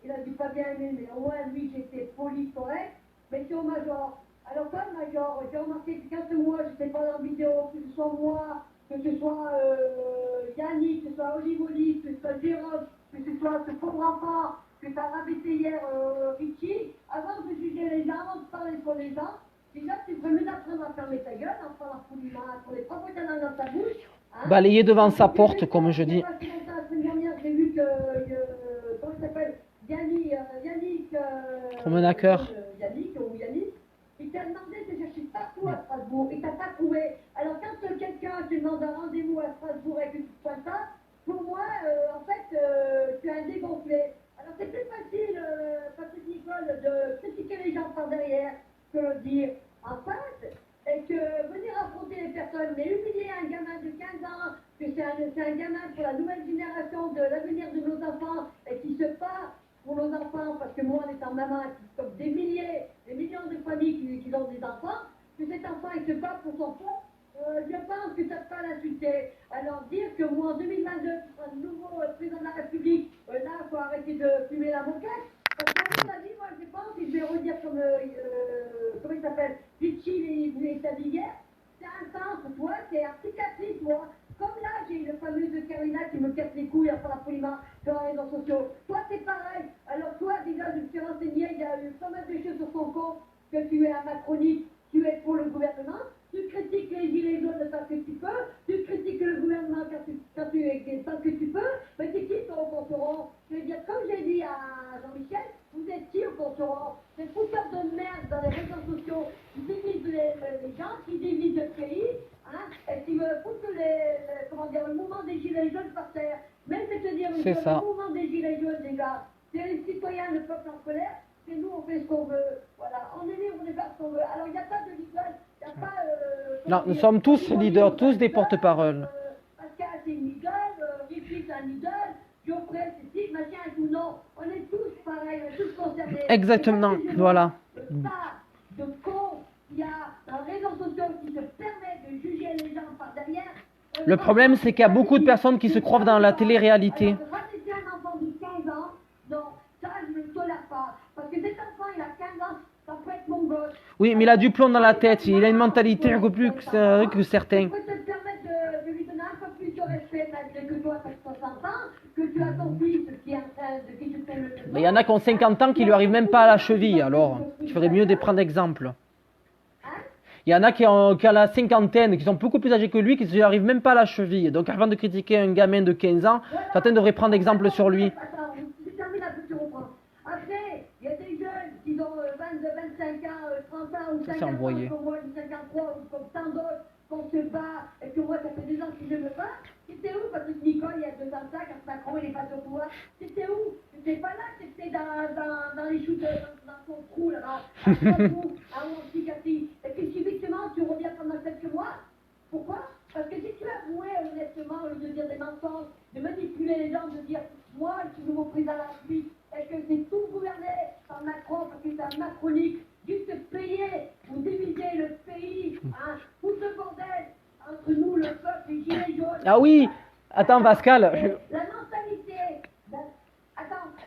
il a dû pas bien aimer, mais au moins, lui, j'étais poli, correct. Mais c'est au Major. Alors, toi, le Major, j'ai remarqué que quand moi, je n'étais pas dans la vidéo, que ce soit moi, que ce soit Yannick, que ce soit Olivoli, que ce soit Jérôme, que ce soit ce pauvre enfant que tu as rabaissé hier, Richie, avant de juger les gens, avant de parler sur les gens, Déjà, tu ferais mieux d'apprendre à fermer ta gueule, en faisant la foule humaine, pour les propres ta langue dans ta bouche. Hein. Balayer devant sa porte, comme je dis. La semaine dernière, j'ai vu que, comment il s'appelle, Yannick, Promenateur. Yannick, il t'a demandé de chercher partout à Strasbourg, il t'a pas trouvé. Alors quand quelqu'un te demande un rendez-vous à Strasbourg et que tu ne pointes pas, pour moi, en fait, tu as un dégonflé. Alors c'est plus facile, Patrick Nicole, de critiquer les gens par derrière que de dire en face, et que venir affronter les personnes, mais humilier un gamin de 15 ans, que c'est un gamin pour la nouvelle génération de l'avenir de nos enfants, et qui se bat pour nos enfants, parce que moi, en étant maman, comme des millions de familles qui ont des enfants, que cet enfant, il se bat pour son fond, je pense que ça ne peut pas l'insulter. Alors dire que moi, en 2022, tu seras le nouveau président de la République, là, il faut arrêter de fumer la moquette. Parce qu'à mon avis, moi, je pense, et je vais redire comme, comment il s'appelle, Vichy et sa hier, c'est un sens, toi, c'est un cicatrice, toi. Comme là, j'ai le fameux de Carolina qui me casse les couilles après la poliment sur les réseaux sociaux. Toi, c'est pareil. Alors, toi, déjà, je me suis renseignée, il y a eu pas mal de choses sur ton compte, que tu es un macroniste, tu es pour le gouvernement, tu critiques les gilets jaunes tant que tu peux, tu critiques le gouvernement tant que tu peux, mais c'est qui ton concurrent? Je veux dire, comme j'ai dit à Jean-Michel, vous êtes qui au concurrent? Ces fouteurs de merde dans les réseaux sociaux qui divisent les gens, qui divisent le pays, hein, et qui veulent foutre le mouvement des gilets jaunes par terre. Même je vais te dire, le mouvement des gilets jaunes, les gars, c'est les citoyens, le peuple en colère, c'est nous, on fait ce qu'on veut. Voilà, on est libre de faire ce qu'on veut. Alors, il n'y a pas de leader, il n'y a pas... non, nous sommes tous leaders, tous des porte-parole. Pascal, c'est une idole, Ricky, c'est un idole, Geoffrey, c'est si, machin et tout. Non, on est tous pareils, on est tous concernés. Exactement, voilà. Pas de con, il y a un réseau social qui se permet de juger les gens par derrière. Le problème, c'est qu'il y a beaucoup de personnes qui se croient dans la télé-réalité. Alors, rabaisser un enfant de 15 ans, non, ça, je ne le tolère pas. Parce que cet enfant, il a 15 ans, ça peut être mon gosse. Oui, mais il a du plomb dans la tête, il a une mentalité un peu plus que certains. Tu peux te permettre de lui donner un peu plus de respect, malgré que toi, tu as 60 ans, que tu as ton fils qui est en train de qui te fait le... Mais il y en a qui ont 50 ans qui lui arrivent même pas à la cheville, alors il ferait mieux de prendre exemple. Il y en a qui ont la cinquantaine, qui sont beaucoup plus âgés que lui, qui ne lui arrivent même pas à la cheville. Donc avant de critiquer un gamin de 15 ans, certains devraient prendre exemple sur lui. Attends, je termine un peu, tu reprends. Après, il y a des jeunes qui ont 25 ans, 30 ans ou 50 ans, comme moi, 53 ou comme tant d'autres, qu'on se bat, et que moi, ça fait 2 ans que je me bats. C'était où, Patrick Nicole, il y a 2 ans, quand Macron, il est pas sur toi? C'était où? C'était pas là, c'était dans les choux, dans son trou, là-bas, à Strasbourg, à Ouantigati. Et puis, subitement, tu reviens pendant quelques mois. Pourquoi? Parce que si tu avouais honnêtement, au lieu de dire des mensonges, de manipuler les gens, de dire moi je suis nouveau président de la République, et que c'est tout gouverné par Macron, parce que c'est un macronique, juste payer pour diviser le pays, hein, tout ce bordel entre nous, le peuple, les gilets jaunes. Ah oui, attends Pascal.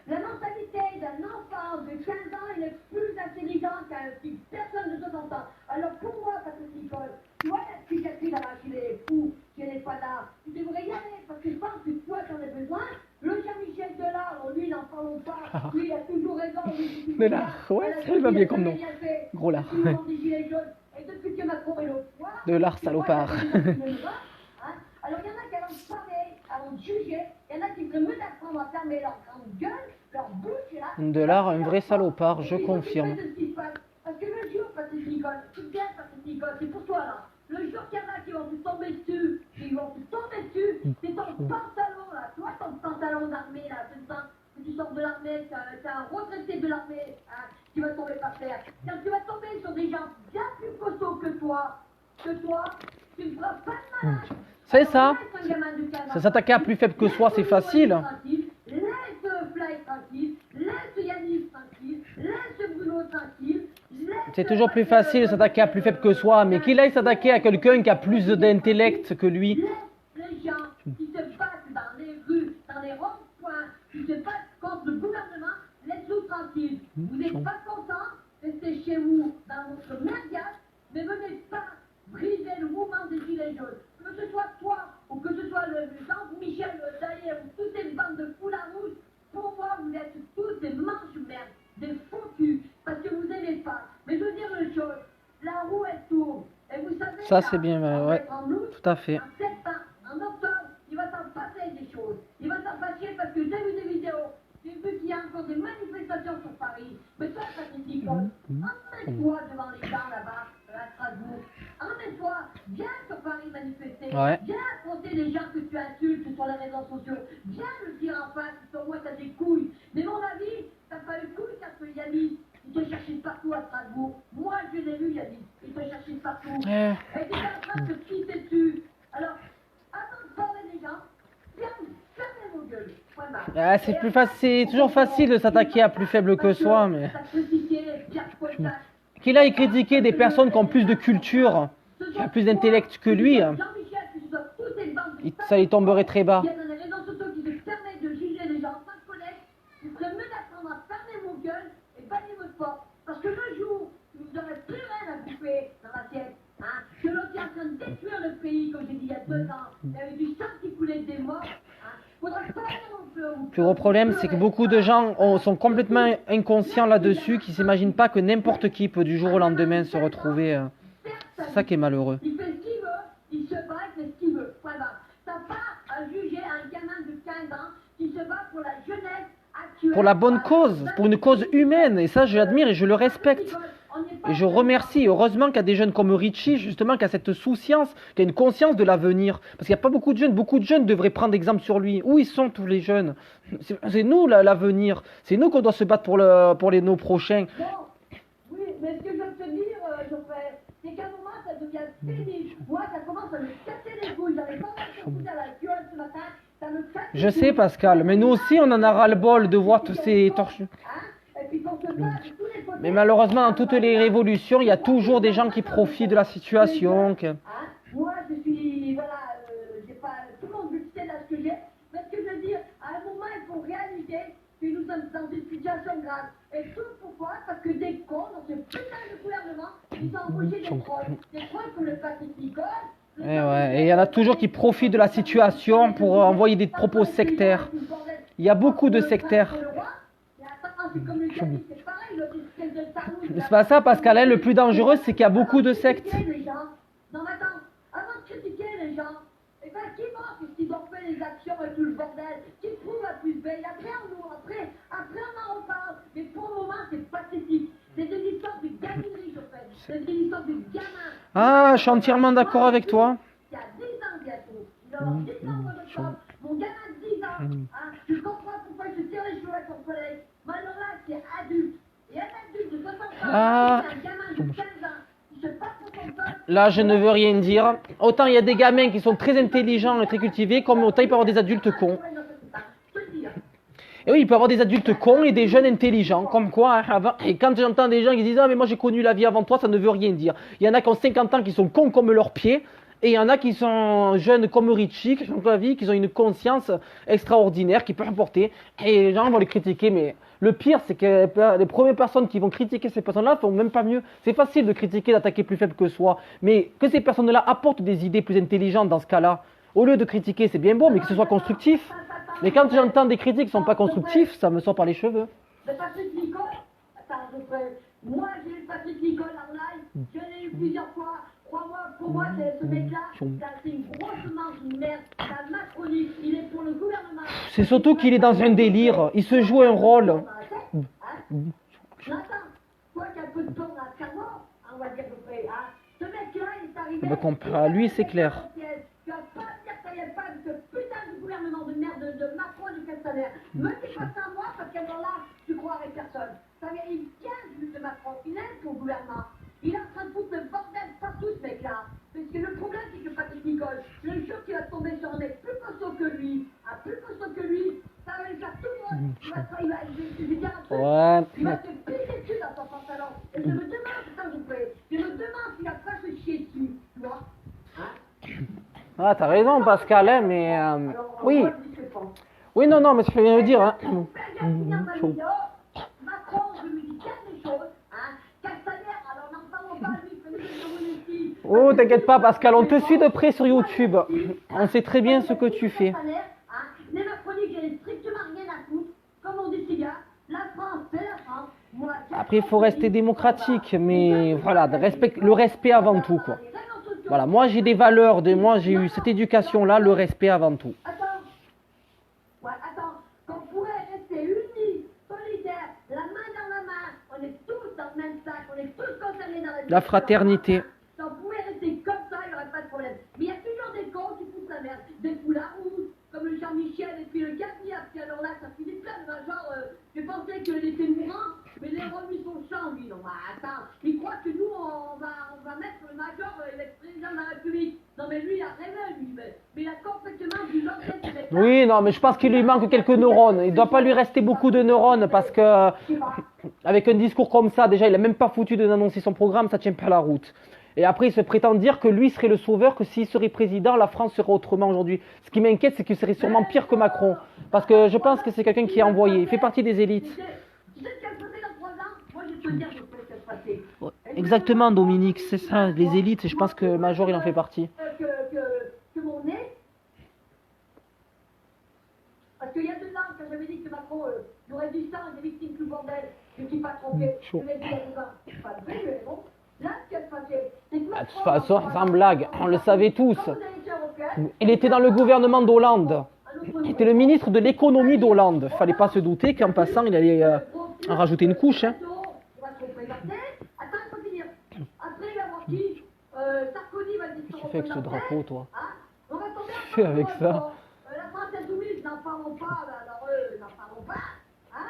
La mentalité d'un enfant de 15 ans, il est plus intelligent qu'une personne de 60 ans. Alors pour moi, Patrick Nicole, tu vois la psychiatrie là-bas, qui est fou, qui n'est pas là, tu devrais y aller, parce que je pense que toi, tu en as besoin. Le Jean-Michel Delard, lui, n'en parlons pas, lui, il a toujours raison. Delard, ouais, il va bien comme nom. Gros lard. Et depuis que Macron est au pouvoir, Delard salopard. Alors il y en a qui allons parler, allons juger, il y en a qui devraient mieux d'apprendre à fermer leur grande gueule, leur bouche là. Delard, un vrai salopard, je confirme. Parce que le jour, Patrick Nicole, c'est bien Patrick Nicole, c'est pour toi là. Le jour qu'il y en a qui vont te tomber dessus, qui vont te tomber dessus, c'est ton pantalon là, toi ton pantalon d'armée là, c'est ça, que tu sors de l'armée, t'as un retraité de l'armée, hein, qui va tomber par terre. Quand tu vas tomber sur des gens bien plus costauds que toi, tu ne feras pas de malin. C'est ça. S'attaquer à plus faible que soi, c'est facile. Laisse Fly tranquille, laisse Yannick tranquille, laisse Bruno tranquille. C'est toujours plus facile de s'attaquer à plus faible que soi, mais qu'il aille s'attaquer à quelqu'un qui a plus d'intellect que lui. Laisse les gens qui se battent dans les rues, dans les ronds-points, qui se battent contre le gouvernement, laisse-nous tranquilles. Vous n'êtes pas contents, restez chez vous dans votre merdias, mais venez pas briser le mouvement des gilets jaunes. Que ce soit toi, ou que ce soit le Jean-Michel Daillé, ou toutes ces bandes de foulards rouges, pour moi, vous êtes tous des manches-merdes, des faux culs, parce que vous n'aimez pas. Mais je veux dire une chose, la Ça, c'est bien, ouais, En août, tout à fait. en septembre, en octobre, il va s'en passer des choses. Il va s'en passer parce que j'ai vu des vidéos. J'ai vu qu'il y a encore des manifestations sur Paris. Mais toi, Patrick Nicole, emmène-toi devant les gens là-bas, à Strasbourg. Emmène-toi, viens sur Paris manifester. Ouais. Viens affronter les gens que tu insultes sur les réseaux sociaux. Viens le dire en face, sur moi, t'as des couilles. Mais mon avis, t'as pas eu de couilles parce que Yannick, il te cherchait partout à Strasbourg. Moi, je l'ai vu, Yannick. Il te cherchait partout. Et tu es en train de te pisser dessus. Alors, avant de parler des gens, fermez vos gueules. Point barre. C'est plus facile, c'est toujours facile de s'attaquer à plus faible que soi, mais qu'il aille critiquer des personnes qui ont plus de culture, qui ont plus d'intellect que lui, ça lui tomberait très bas. Il y a des réseaux sociaux qui se permettent de juger les gens sans connaître. Je serais mieux d'apprendre à fermer vos gueules et bannir votre porte. Parce que le jour où vous n'aurez plus rien à bouffer dans l'assiette, que l'on est en train de détruire le pays, comme j'ai dit il y a 2 ans, il y avait du sang qui coulait des morts, faudra pas non plus. Le plus gros problème, c'est que beaucoup de gens sont complètement inconscients là-dessus, qui s'imaginent pas que n'importe qui peut du jour au lendemain se retrouver. C'est ça qui est malheureux. Il fait ce qu'il veut, il se bat, il fait ce qu'il veut. Point barre. T'as pas à juger un gamin de 15 ans qui se bat pour la jeunesse actuelle. Pour la bonne cause, pour une cause humaine, et ça je l'admire et je le respecte. Et je remercie, heureusement qu'il y a des jeunes comme Richie, justement, qui a cette souciance, qui a une conscience de l'avenir. Parce qu'il n'y a pas beaucoup de jeunes devraient prendre exemple sur lui. Où ils sont tous les jeunes? C'est nous l'avenir, c'est nous qu'on doit se battre pour nos prochains. Bon, oui, mais ce que je veux te dire, Geoffrey, c'est qu'à un moment, ça devient pénible. Moi, ça commence à me casser les couilles. J'avais pas envie de foutre à la gueule ce matin. Ça me casse les Je sais, couilles. Pascal, mais nous aussi, on en a ras-le-bol de voir tous ces torchons. Et puis qu'on se bat de tous les côtés. Mais malheureusement, dans toutes les révolutions, il y a toujours des gens qui profitent de la situation. Moi, je suis, voilà, j'ai pas, tout le monde veut quitter l'âge que j'ai. Mais ce que je veux dire, à un moment, il faut réaliser que nous sommes dans une situation grave. Et tout pourquoi? Parce que des cons dans ce putain de gouvernement, ils ont embauché des trolls comme le Patrick Nicole. Et il y en a toujours qui profitent de la situation pour envoyer des propos sectaires. Il y a beaucoup de sectaires. Mais c'est pas ça, Pascal, le plus dangereux, c'est qu'il y a beaucoup de sectes. Non, mais attends, avant de critiquer les gens, et ben, qui montre qu'ils ont fait les actions et tout le bordel, qui prouve la plus belle, après on en reparle, mais pour le moment, c'est pathétique. C'est des histoires de gaminerie, je fais. C'est des histoires de gamins. Ah, je suis entièrement d'accord avec toi. Il y a 10 ans bientôt, il va avoir 10 ans de octobre, mon gamin de 10 ans, je comprends pourquoi je tire les cheveux avec son collègue, mais alors là, c'est adulte. Et un adulte de 60 ans, c'est un gamin de 15 ans, qui se bat pour son peuple. Là, je ne veux rien dire. Autant il y a des gamins qui sont très intelligents et très cultivés, comme autant il peut y avoir des adultes cons. Et oui, il peut y avoir des adultes cons et des jeunes intelligents, comme quoi, et quand j'entends des gens qui disent « Ah, mais moi j'ai connu la vie avant toi », ça ne veut rien dire. Il y en a qui ont 50 ans qui sont cons comme leurs pieds, et il y en a qui sont jeunes comme Richie, qui ont la vie, qui ont une conscience extraordinaire, qui peuvent apporter, et les gens vont les critiquer, mais le pire, c'est que les premières personnes qui vont critiquer ces personnes-là font même pas mieux. C'est facile de critiquer, d'attaquer plus faible que soi, mais que ces personnes-là apportent des idées plus intelligentes dans ce cas-là, au lieu de critiquer, c'est bien beau, mais que ce soit constructif. Mais quand j'entends des critiques qui ne sont pas constructifs, ça me sort par les cheveux. Le Patrick Nicole, attends, moi j'ai eu Patrick Nicole en live, je l'ai eu plusieurs fois. Crois-moi, pour moi, ce mec-là, c'est une grosse manche de merde. C'est un macroniste, il est pour le gouvernement. C'est surtout qu'il est dans un délire, il se joue un rôle. Attends, toi qui as un peu de temps dans le cerveau, on va dire à peu près, ce mec-là, il est arrivé... Eh ben, comparé à lui, c'est clair. Tu vas pas me dire que ça y est pas de ce putain de gouvernement de merde de Macron et du Castaner. Me dis pas ça à moi, parce qu'alors là, tu croirais personne. Ça vient, il tient juste de Macron, il aime son gouvernement. Il est en train de foutre le bordel partout, ce mec-là. Parce que le problème, c'est que Patrick Nicole, le jour qu'il va tomber sur un mec plus costaud que lui, ça va lui faire tout le monde. Je vais dire un truc, Ouais. il va te piquer dessus dans son pantalon. Et je me demande, je me demande s'il va pas se chier dessus, tu vois. Ah, t'as raison, Pascal, hein, mais Alors, oui. moi, je dis que je pense. Oui, non, mais ce que je viens de dire, hein. Macron, je lui dis bien des choses, Castaner, alors n'en parlons pas, lui, que nous ici. Oh, t'inquiète pas, Pascal, on te suit de près sur YouTube. On sait très bien ce que tu fais. Les macroniques, j'en ai strictement rien à foutre. Comme on dit, les gars, la France, c'est la France. Moi, Après, il faut rester démocratique, mais voilà, le respect avant tout, quoi. Les réseaux sociaux, Voilà, moi j'ai des valeurs, moi j'ai eu cette éducation-là, le respect avant tout. Attends. Ouais, attends. Qu'on pourrait rester unis, solidaires, la main dans la main. On est tous dans le même sac. On est tous concernés dans la vie. La fraternité. Si on pouvait rester comme ça, il n'y aurait pas de problème. Mais il y a toujours des cons qui foutent la merde. Des foulards rouges, comme le Jean-Michel et puis le Gabriel. Puis alors là, ça finit plein de genre, je pensais qu'il était mourant, mais les remis son champ, lui. Non, bah attends, il croit que nous, on va mettre le major, il va être président de la République. Non, mais lui, il a rêvé, lui. Mais il a complètement du l'ancêtre. Oui, non, mais je pense qu'il lui manque quelques neurones. Il ne doit pas lui rester beaucoup de neurones parce que, avec un discours comme ça, déjà, il n'a même pas foutu d'annoncer son programme, ça ne tient pas la route. Et après, il se prétend dire que lui serait le sauveur, que s'il serait président, la France serait autrement aujourd'hui. Ce qui m'inquiète, c'est qu'il serait sûrement pire que Macron. Parce que je pense que c'est quelqu'un qui est envoyé. Il fait partie des élites. Tu sais ce qu'elle faisait dans 3 ans? Moi, je vais te dire, je sais ce qu'elle passait. Ouais, exactement, Dominique, c'est ça, les élites. Et je pense que Major, il en fait partie. Que mon nez. Parce qu'il y a 2 ans, quand j'avais dit que Macron aurait du sang et des victimes plus bordel, je ne suis pas trompé. Chaud. Je l'ai dit il y a 2 ans. C'est pas vrai, mais bon. Là, ce qu'elle faisait, c'est que De toute Macron, façon, sans blague, on le savait tous. comme aux élections européennes, Il était dans le gouvernement d'Hollande. Il était le ministre de l'économie d'Hollande. Fallait pas se douter qu'en passant, il allait en rajouter une couche. Hein. On va se représenter. Attends, il faut finir. Après, il va voir qui Sarkozy va dire Qu'est-ce que tu fais avec ce drapeau, toi? Hein? On va tomber en Fais avec ça. La France insoumise, n'en parlons pas, alors eux, n'en parlons pas. Hein?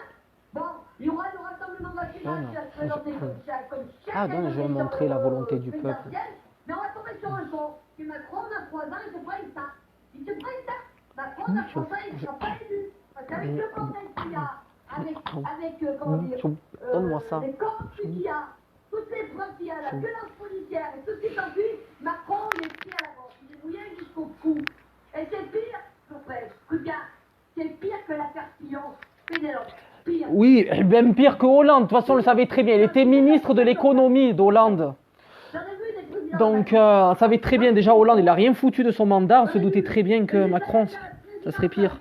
Bon, il y aura le rassemblement national qui va se présenter comme chaque Ah non, je vais montrer la volonté du peuple. Mais on va tomber sur un son. Que Macron, on a 3 ans, il se prenne ça. Il se prenne ça. Macron, on a 3 ans, il ne sera pas élu. Parce qu'avec le contexte qu'il y a, avec comment dire, Donne-moi ça. les corruptions qu'il y a, toutes les preuves qu'il y a, la violence policière et tout ce qui s'ensuit, Macron, il est pris à la mort. Il est mouillé jusqu'au cou. Et c'est pire, écoute bien, c'est pire que l'affaire Fillon. Pénélope. Pire. Oui, même pire que Hollande. De toute façon, on le savait très bien. Il était ministre de l'économie d'Hollande. J'en ai vu des présidents. Donc, on savait très bien, déjà, Hollande, il n'a rien foutu de son mandat. On se doutait très bien que Macron, ça serait pire.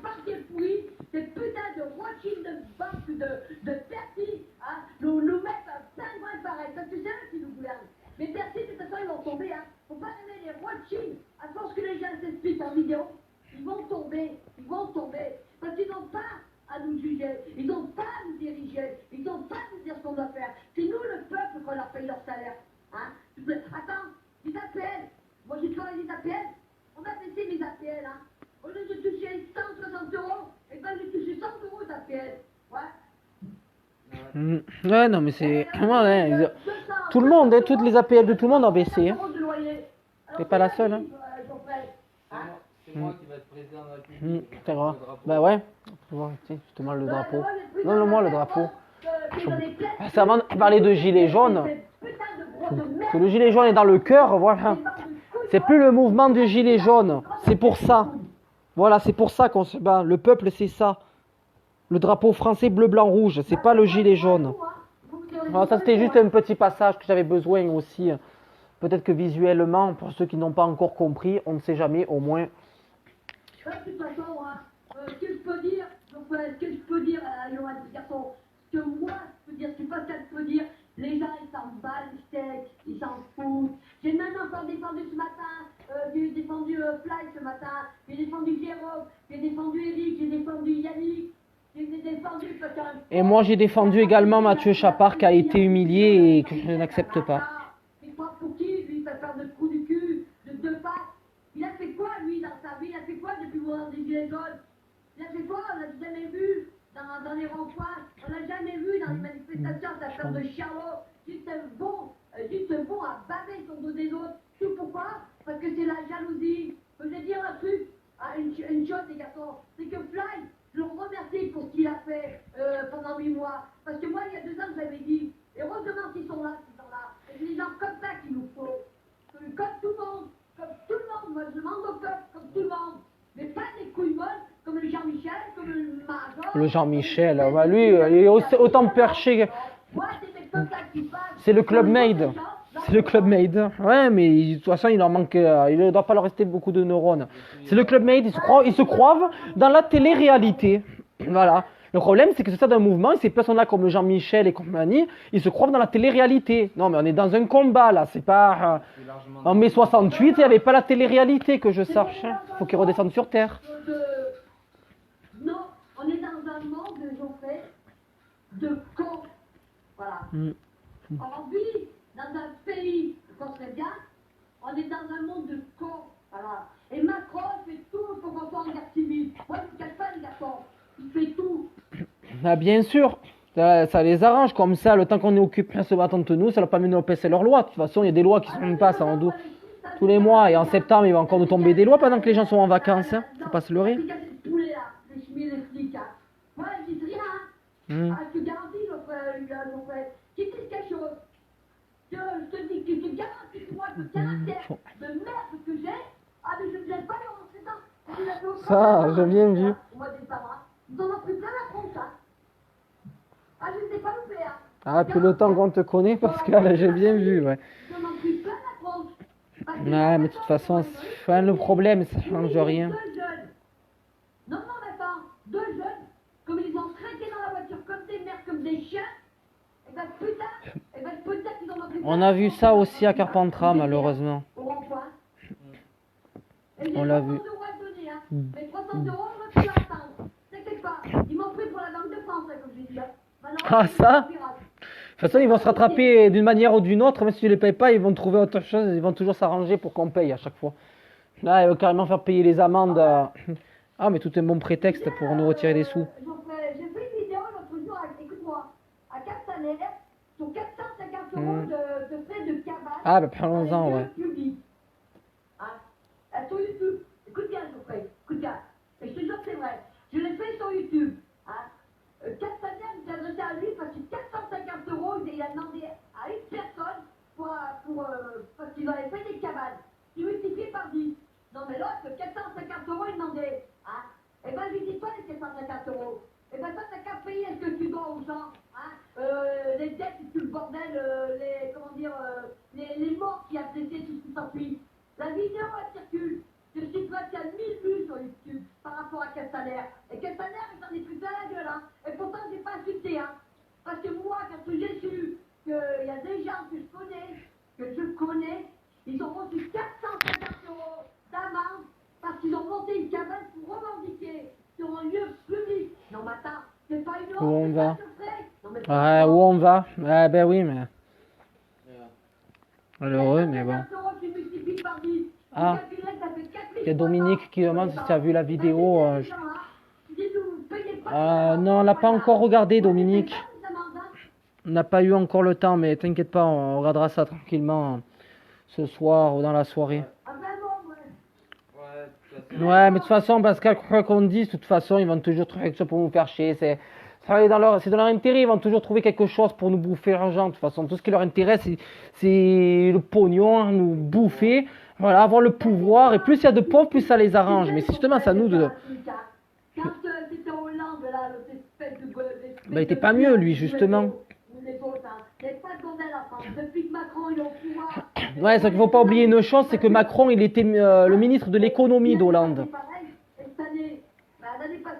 Ces putains de Rothschild de banque de Bercy, hein, nous mettent un pingouin pareil. Ça, tu sais qui nous gouverne. Mais Bercy, de toute façon, ils vont tomber. Hein. Faut pas aimer les Rothschild. À force que les gens s'expliquent en vidéo, ils vont tomber. Ils vont tomber. Parce qu'ils n'ont pas à nous juger. Ils n'ont pas à nous diriger. Ils n'ont pas à nous dire ce qu'on doit faire. C'est nous, le peuple, qu'on leur paye leur salaire. Hein. Attends, les APL. Moi, j'ai travaillé les APL. On a baissé mes APL. Hein. Au lieu de toucher 160 €, et ben j'ai touché 100 € d'APL. Ouais. Ouais, non, mais c'est. Ouais, tout le monde, hein, toutes les APL de tout le monde ont baissé. Hein. T'es pas la seule. Hein. C'est moi qui vais être président de la République. C'est vrai. Bah ouais. Tiens, justement, le drapeau. Donne-moi le drapeau. C'est avant de parler de gilet jaune. Que le gilet jaune est dans le cœur, voilà. C'est plus le mouvement du gilet jaune. C'est pour ça. Voilà, c'est pour ça qu'on se bat. Le peuple, c'est ça. Le drapeau français bleu, blanc, rouge. C'est pas le gilet jaune. Alors, ça, c'était juste un petit passage que j'avais besoin aussi. Peut-être que visuellement, pour ceux qui n'ont pas encore compris, on ne sait jamais, au moins. De toute façon, ce que je peux dire, à Johan, ce garçon, ce que moi je peux dire, ce que Pascal peut dire, les gens ils s'en battent les steaks, ils s'en foutent. J'ai même encore défendu ce matin, j'ai défendu Fly ce matin, j'ai défendu Jérôme, j'ai défendu Eric, j'ai défendu Yannick, j'ai défendu Pascal. Et moi j'ai défendu également Mathieu Chapard qui a été humilié et que je n'accepte pas. Il croit pour qui, lui, il va faire de trou du cul, de 2 pattes. Il a fait quoi, lui, dans sa vie? Il a fait quoi depuis le moment des Gilets jaunes? Il a fait quoi? On l'a jamais vu dans les ronds-points. On l'a jamais vu dans les manifestations, cette affaire de Charlot. Juste bon à baver sur le dos des autres. Tout pourquoi? Parce que c'est la jalousie. Je vais dire un truc, une chose, les garçons. C'est que Fly, je le remercie pour ce qu'il a fait pendant 8 mois. Parce que moi, il y a 2 ans, j'avais dit, heureusement qu'ils sont là, Et c'est des gens comme ça qu'il nous faut. Comme tout le monde. Moi, je demande au peuple, comme tout le monde. Mais pas des couilles molles comme le Jean-Michel, comme le Major. Le Jean-Michel, bah lui, il est autant perché. C'est le Club Made. C'est le Club Made. Ouais, mais de toute façon, il en manque. Il ne doit pas leur rester beaucoup de neurones. C'est le Club Made. Ils se croivent dans la télé-réalité. Voilà. Le problème, c'est que c'est ça d'un mouvement, et ces personnes-là comme Jean-Michel et compagnie, ils se croient dans la télé-réalité. Non, mais on est dans un combat, là, c'est pas... Je suis largement En mai 68, il n'y avait pas la télé-réalité que je sache. Il faut qu'ils redescendent sur Terre. Non, on est dans un monde, Geoffrey, de cons. Voilà. On vit dans un pays, qu'on serait bien, on est dans un monde de cons. Voilà. Et Macron fait tout pour qu'on soit en guerre civile. Moi, je ne cache pas les garçons. Il fait tout. Ah, bien sûr, ça les arrange comme ça, le temps qu'on est occupé à se battre entre nous, ça leur permet de passer leurs lois. De toute façon, il y a des lois qui ne passent en dos tous les mois, et en septembre, il va encore nous tomber des lois pendant que les gens sont en vacances. Hein. Faut pas se leurrer. Les chemins, les flics. Moi, je dis rien. Ah, je te garantis, mon frère, si tu dis quelque chose, je te dis que je te garantis que moi, le caractère de merde que j'ai, ah, mais je ne viens pas les rentrer dedans. Ça, j'ai bien vu. Au mois de décembre, ils en ont pris plein la tronche, hein. Ah, je ne sais pas le faire. Ah, puis le temps qu'on te connaît, Pascal, j'ai bien vu, ouais. Ils en ont pris plein la tronche. Ouais, mais de toute façon, enfin, le problème, ça change rien. Deux jeunes. Non, mais attends, deux jeunes, comme ils ont trinqué dans la voiture comme des merdes, comme des chiens, et ben putain qu'ils en ont pris. On a vu ça aussi à Carpentras, malheureusement. Au rond-point. On l'a vu. 300 euros à donner, hein. Mais 300 euros, on va plus attendre. T'inquiète pas, ils m'ont pris pour la Banque de France, là, comme je dis. Ah, ça? De toute façon, ils vont se rattraper d'une manière ou d'une autre, même si tu les payes pas, ils vont trouver autre chose, ils vont toujours s'arranger pour qu'on paye à chaque fois. Là, ils vont carrément faire payer les amendes. Ah, mais tout est un bon prétexte pour nous retirer des sous. J'ai fait une vidéo l'autre jour, écoute-moi, à Castaner, sur 450 euros de frais de cabane. Ah, bah parlons-en, ouais. Public. Hein? Sur YouTube. Écoute bien, Geoffrey, écoute bien. Et je te jure que c'est vrai. Je l'ai fait sur YouTube. Hein? Castaner s'est adressé à lui parce que 450 euros, il a demandé à une personne parce qu'ils avaient fait des cabanes. Il multiplié par 10. Non mais l'autre, 450 euros, il demandait. Hein? Eh ben, je lui dis pas les 450 euros. Eh ben, toi, t'as qu'à payer ce que tu dois aux gens. Hein? Les dettes, tout le bordel, les morts qui a blessé, tout ce qui s'enfuit. La vidéo, elle circule. Je suis presque à 1000 vues sur YouTube par rapport à Castaner. Et Castaner, j'en ai pris plein la gueule. Hein? Et pourtant, j'ai pas insulté. Hein? Parce que moi, quand j'ai su qu'il y a des gens que je connais, ils ont reçu 450 euros d'amende parce qu'ils ont monté une cabane pour revendiquer sur un lieu public. Non, mais attends, c'est pas une honte. Où on va? Non, mais Ouais, où on va? Ouais, ben oui, mais... Malheureux, mais bon. 450 euros, tu multiplies par 10. Ah, il y a Dominique qui demande si tu as vu la vidéo. Non, on l'a pas encore regardé, Dominique. On n'a pas eu encore le temps, mais t'inquiète pas, on regardera ça tranquillement ce soir ou dans la soirée. Ouais, mais de toute façon, Pascal, quoi qu'on dise, de toute façon, ils vont toujours trouver quelque chose pour nous faire chier. C'est dans leur intérêt, ils vont toujours trouver quelque chose pour nous bouffer l'argent. De toute façon, tout ce qui leur intéresse, c'est le pognon, nous bouffer, voilà, avoir le pouvoir. Et plus il y a de pauvres, plus ça les arrange. Mais c'est justement ça, nous, de... Bah, il était pas mieux, lui, justement. Ouais, ce qu'il faut pas oublier une chose, c'est que Macron, il était le ministre de l'économie d'Hollande.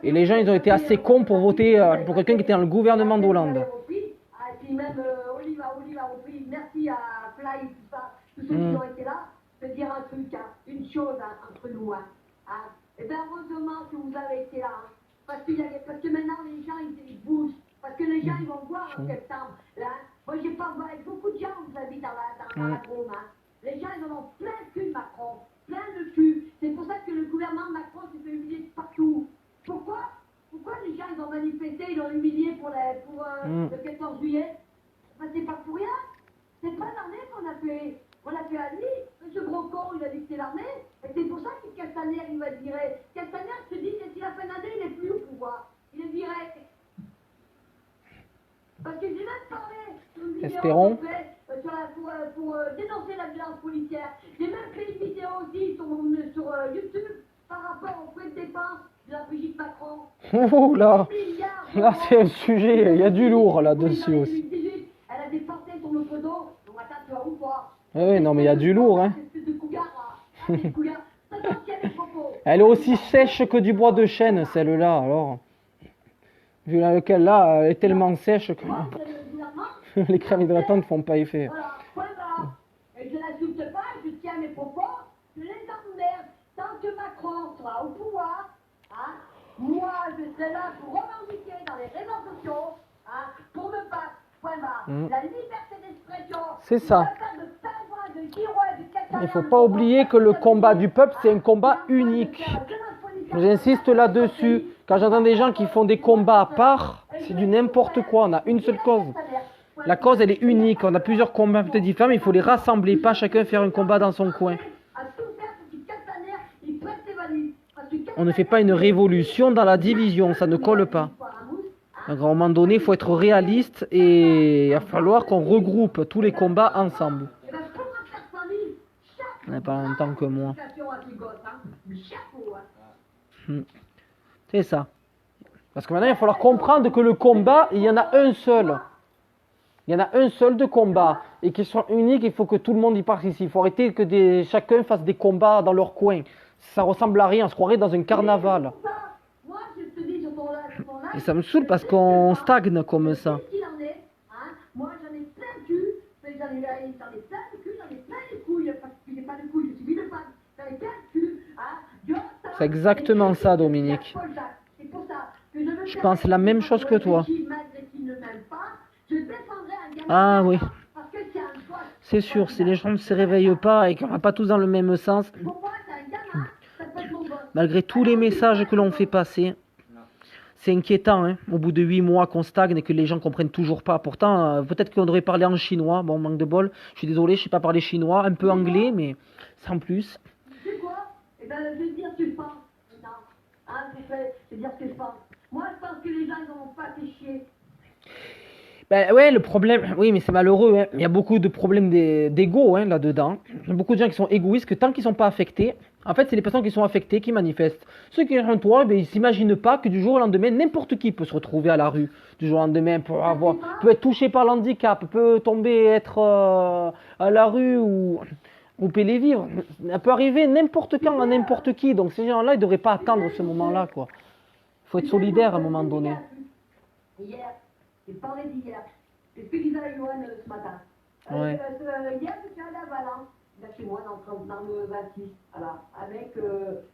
Et les gens, ils ont été assez cons pour voter pour quelqu'un qui était dans le gouvernement d'Hollande. Et puis même Olive a repris, merci à Fly, tout ça, tous ceux qui ont été là, de dire un truc, hein, une chose entre nous. Hein. Et bien heureusement que vous avez été là, hein, parce que maintenant les gens ils bougent, parce que les gens ils vont voir en septembre. Là, moi j'ai pas avec beaucoup de gens vous habitent dans la Drôme. Hein. Les gens ils en ont plein le cul de Macron, plein de cul. C'est pour ça que le gouvernement de Macron s'est fait humilier de partout. Pourquoi les gens ils ont manifesté, ils l'ont humilié pour le 14 juillet? Ben, c'est pas pour rien. C'est pas l'armée qu'on a fait. On l'a fait à lui. Ce gros con, il a dit que c'est l'armée. Et c'est pour ça que Castaner, il va virer. Castaner, je te dis, d'ici la fin d'année, il n'est plus au pouvoir. Il est viré. Parce que j'ai même parlé sur une vidéo Espérons. pour dénoncer la violence policière. J'ai même fait une vidéo aussi sur YouTube par rapport aux frais de dépenses de la Brigitte Macron. Oh là, là c'est un sujet, il y a du lourd là-dessus aussi. Elle a des portées sur le photo, donc attends, tu vas ou pas? Oui, non mais il y a du lourd, hein. Elle est aussi sèche que du bois de chêne, celle-là, alors. Vu lequel là, elle est tellement sèche que Moi, évidemment, les crèmes hydratantes ne font pas effet. voilà, point barre. Et je n'insulte pas, je tiens mes propos, je les emmerde. Tant que Macron sera au pouvoir, hein, moi, je serai là pour revendiquer dans les réseaux sociaux, hein, pour me battre, point barre. La liberté d'expression. C'est ça. De pingouins, de girouets, de cacahuètes, Il ne faut pas oublier que le combat du peuple, c'est un combat unique. J'insiste là-dessus. Quand j'entends des gens qui font des combats à part, c'est du n'importe quoi. On a une seule cause. La cause, elle est unique. On a plusieurs combats peut-être différents, mais il faut les rassembler, pas chacun faire un combat dans son coin. On ne fait pas une révolution dans la division, ça ne colle pas. Donc, à un moment donné, il faut être réaliste et il va falloir qu'on regroupe tous les combats ensemble. On n'a pas longtemps que moi. C'est ça. Parce que maintenant, il va falloir comprendre que le combat, il y en a un seul. Il y en a un seul de combat. Et qu'il soit unique, il faut que tout le monde y participe. Il faut arrêter que chacun fasse des combats dans leur coin. Ça ressemble à rien, on se croirait dans un carnaval. Et ça me saoule parce qu'on stagne comme ça. Moi, j'en ai plein le cul, j'en ai plein le cul, j'en ai plein les couilles, parce que j'ai pas de couilles, je suis vide de femme, j'en ai plein le cul, c'est exactement ça, Dominique. Je pense la même chose que toi. Ah oui. C'est sûr, si les gens ne se réveillent pas et qu'on va pas tous dans le même sens, malgré tous les messages que l'on fait passer, c'est inquiétant, hein, au bout de 8 mois qu'on stagne et que les gens comprennent toujours pas. Pourtant, peut-être qu'on devrait parler en chinois. Bon, manque de bol. Je suis désolé, je sais pas parler chinois, un peu anglais, mais sans plus. Tu sais quoi? Eh ben, je vais dire ce que je pense. Hein, je vais dire ce que je pense. Moi, je pense que les gens, ils n'ont pas fait chier. Ben ouais, le problème, oui, mais c'est malheureux, hein. Il y a beaucoup de problèmes d'ego, hein, là-dedans. Il y a beaucoup de gens qui sont égoïstes, que tant qu'ils ne sont pas affectés, en fait, c'est les personnes qui sont affectées qui manifestent. Ceux qui sont toi, ben, ils ne s'imaginent pas que du jour au lendemain, n'importe qui peut se retrouver à la rue. Du jour au lendemain, peut être touché par l'handicap, peut tomber, être à la rue ou payer les vivres. Ça peut arriver n'importe quand à n'importe qui. Donc ces gens-là, ils ne devraient pas attendre ce moment-là, quoi. Il faut être solidaire à un moment donné. Hier, j'ai parlé d'hier. C'est ce que disait Yoann ce matin. Ouais. Hier, j'étais allée à Valence, là chez moi, dans le 26, voilà, avec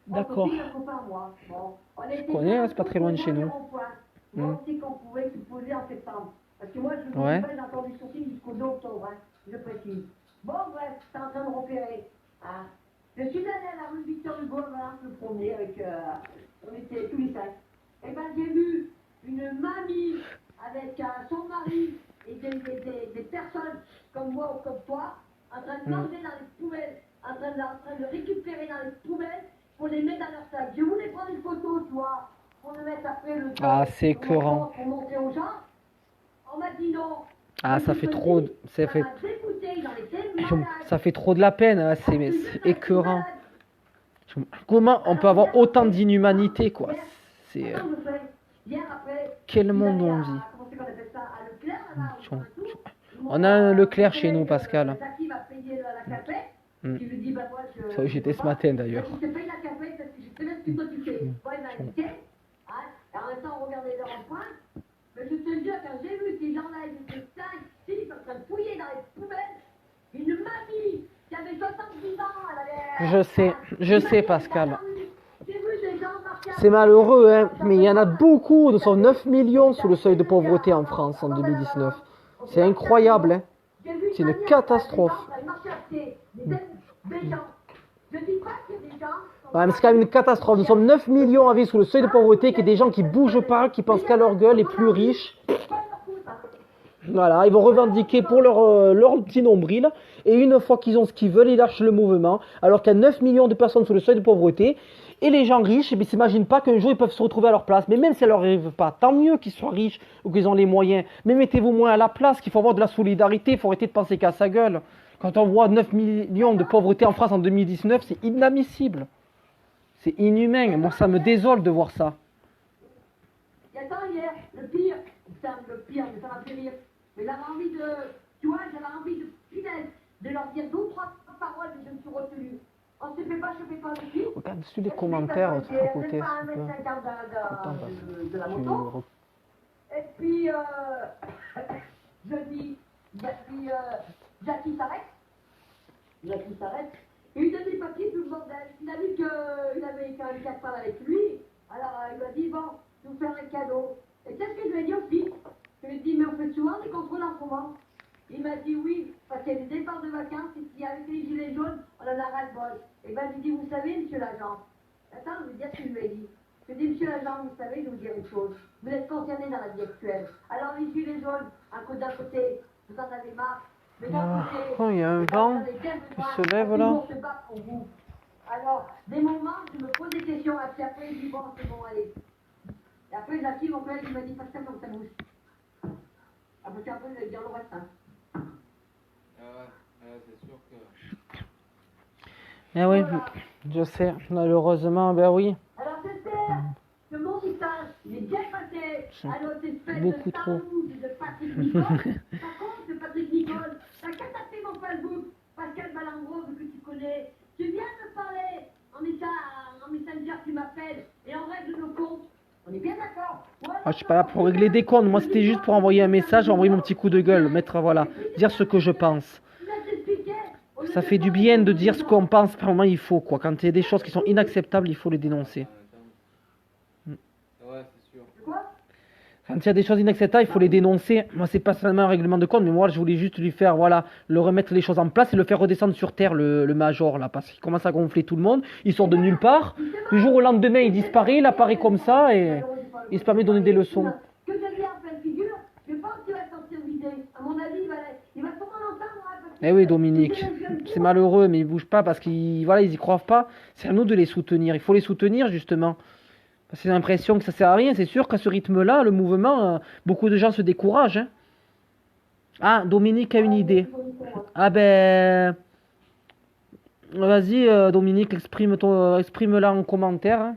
D'accord. un copain à moi. Bon, Je connais, hein, c'est pas très loin de chez nous. On sait qu'on pouvait se poser en septembre. Parce que moi, je ne ouais. pas, j'ai encore du shooting jusqu'au 2 octobre, hein, je précise. Bon, bref, c'est en train de repérer. Hein. Je suis allée à la rue Victor Hugo, à Valence, le premier, avec, on était tous les 5. Et ben, j'ai vu une mamie avec son mari et des personnes comme moi ou comme toi, en train de manger dans les poubelles, en train de récupérer dans les poubelles pour les mettre dans leur sac. Je voulais prendre une photo, tu vois, pour le mettre après le temps. Ah, c'est écœurant. Pour montrer aux gens. On m'a dit non. Ah, ça fait trop de... Ça fait trop de la peine, hein. C'est écœurant. Comment on peut avoir autant d'inhumanité, quoi? C'est... Quel monde on vit? On a un Leclerc chez nous, Pascal. Ça, j'étais ce matin d'ailleurs. Mais je te jure, quand j'ai vu ces gens-là, ils étaient 5, 6 en train de fouiller dans les poubelles, une mamie qui avait 70 ans, je sais, Pascal. C'est malheureux, hein, mais il y en a beaucoup, nous sommes 9 millions sous le seuil de pauvreté en France en 2019. C'est incroyable, hein. C'est une catastrophe. Ouais, mais c'est quand même une catastrophe. Nous sommes 9 millions à vivre sous le seuil de pauvreté, qui est des gens qui bougent pas, qui pensent qu'à leur gueule, les plus riches. Voilà, ils vont revendiquer pour leur petit nombril. Et une fois qu'ils ont ce qu'ils veulent, ils lâchent le mouvement. Alors qu'il y a 9 millions de personnes sous le seuil de pauvreté. Et les gens riches, ils ne s'imaginent pas qu'un jour ils peuvent se retrouver à leur place. Mais même si ça leur arrive pas, tant mieux qu'ils soient riches ou qu'ils ont les moyens. Mais mettez-vous moins à la place, qu'il faut avoir de la solidarité, il faut arrêter de penser qu'à sa gueule. Quand on voit 9 millions de pauvreté en France en 2019, c'est inadmissible. C'est inhumain. Moi, ça me désole de voir ça. Et attends, hier, le pire, mais ça m'a fait rire. Mais j'avais envie de, tu vois, punaise, de leur dire 2 ou 3 paroles, mais je me suis retenue. On se fait pas choper par le cul. Regarde dessus les commentaires à côté. De la moto. Et puis, je dis, Jackie s'arrête. Jackie s'arrête. Et il donne les papiers, tout le bordel. Il a vu qu'il avait quand même 4 femmes avec lui. Alors, il lui a dit, bon, je vais vous faire un cadeau. Et c'est ce que je lui ai dit aussi. Je lui ai dit, mais on fait souvent des contrôles en ce moment. Il m'a dit oui, parce qu'il y a des départs de vacances, et puis avec les gilets jaunes, on en a ras-le-bol. Et ben, je lui dis, vous savez, monsieur l'agent, attends, je vais dire ce que je lui ai dit. Je lui ai dit, monsieur l'agent, vous savez, je vais vous dire une chose. Vous êtes concerné dans la vie actuelle. Alors, les gilets jaunes, d'un côté, vous en avez marre. Mais d'un côté, Oh, il y a un vent qui se lève là. se bat pour vous. Alors, des moments, je me pose des questions, et puis après, je dis, bon, c'est bon, allez. Et après, Jackie, mon collègue, il m'a dit, pas ça comme ça bouge. Ah, parce qu'après, je vais dire le reste, hein. C'est sûr que. Eh oui, je sais, malheureusement, ben oui. Alors j'espère que mon message il est bien passé à notre espèce Beaucoup de trop. taroud de Patrick Nicole. Par contre, de Patrick Nicole, t'as qu'à taper mon Facebook, Pascal Balangro, que tu connais. Tu viens me parler en messenger, tu m'appelles et on règle nos comptes. On est bien d'accord? Ah, je suis pas là pour régler des comptes, moi c'était juste pour envoyer un message, envoyer mon petit coup de gueule, mettre, voilà, dire ce que je pense. Ça fait du bien de dire ce qu'on pense, par moment il faut quoi. Quand il y a des choses qui sont inacceptables, il faut les dénoncer. Ouais, c'est sûr. Quoi? Quand il y a des choses inacceptables, il faut les dénoncer. Moi, c'est pas seulement un règlement de compte, mais moi, je voulais juste lui faire, voilà, le remettre les choses en place et le faire redescendre sur terre, le major, là, parce qu'il commence à gonfler tout le monde. Il sort de nulle part. Du jour au lendemain, il disparaît, il apparaît comme ça et il se permet de donner des leçons. Que je viens en pleine figure, je pense qu'il va sortir visé. À mon avis, il va sûrement l'entendre. Eh oui, Dominique, c'est malheureux, mais ils bougent pas parce qu'ils, voilà, ils y croient pas. C'est à nous de les soutenir. Il faut les soutenir, justement. Parce que j'ai l'impression que ça sert à rien. C'est sûr qu'à ce rythme-là, le mouvement, beaucoup de gens se découragent. Hein. Ah, Dominique a une idée. Ah ben, vas-y, Dominique, exprime-la en commentaire.